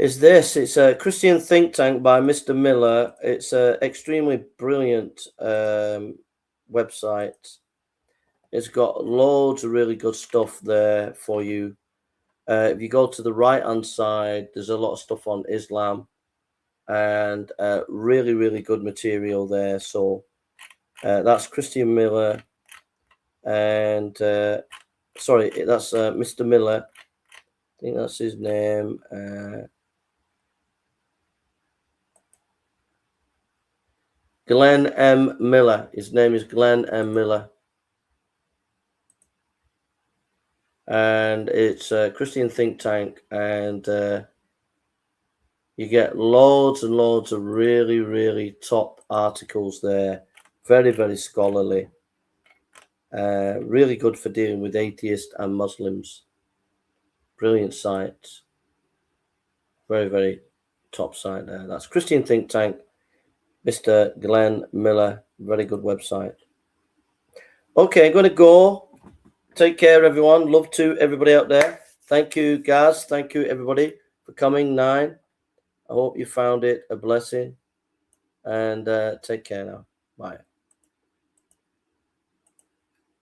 It's a Christian Think Tank by Mr. Miller. It's an extremely brilliant website. It's got loads of really good stuff there for you. If you go to the right-hand side, there's a lot of stuff on Islam and really, really good material there. So that's Christian Miller. And sorry, that's Mr. Miller. I think that's his name. Glenn M. Miller. His name is Glenn M. Miller. and it's a Christian think tank, and you get loads and loads of really, really top articles there. Very, very scholarly. Really good for dealing with atheists and Muslims. Brilliant site. Very, very top site there. That's Christian think tank, Mr. Glenn Miller. Very good website. Okay, I'm going to go. Take care, everyone. Love to everybody out there. Thank you, Gaz. Thank you, everybody, for coming. 9. I hope you found it a blessing. And take care now. Bye.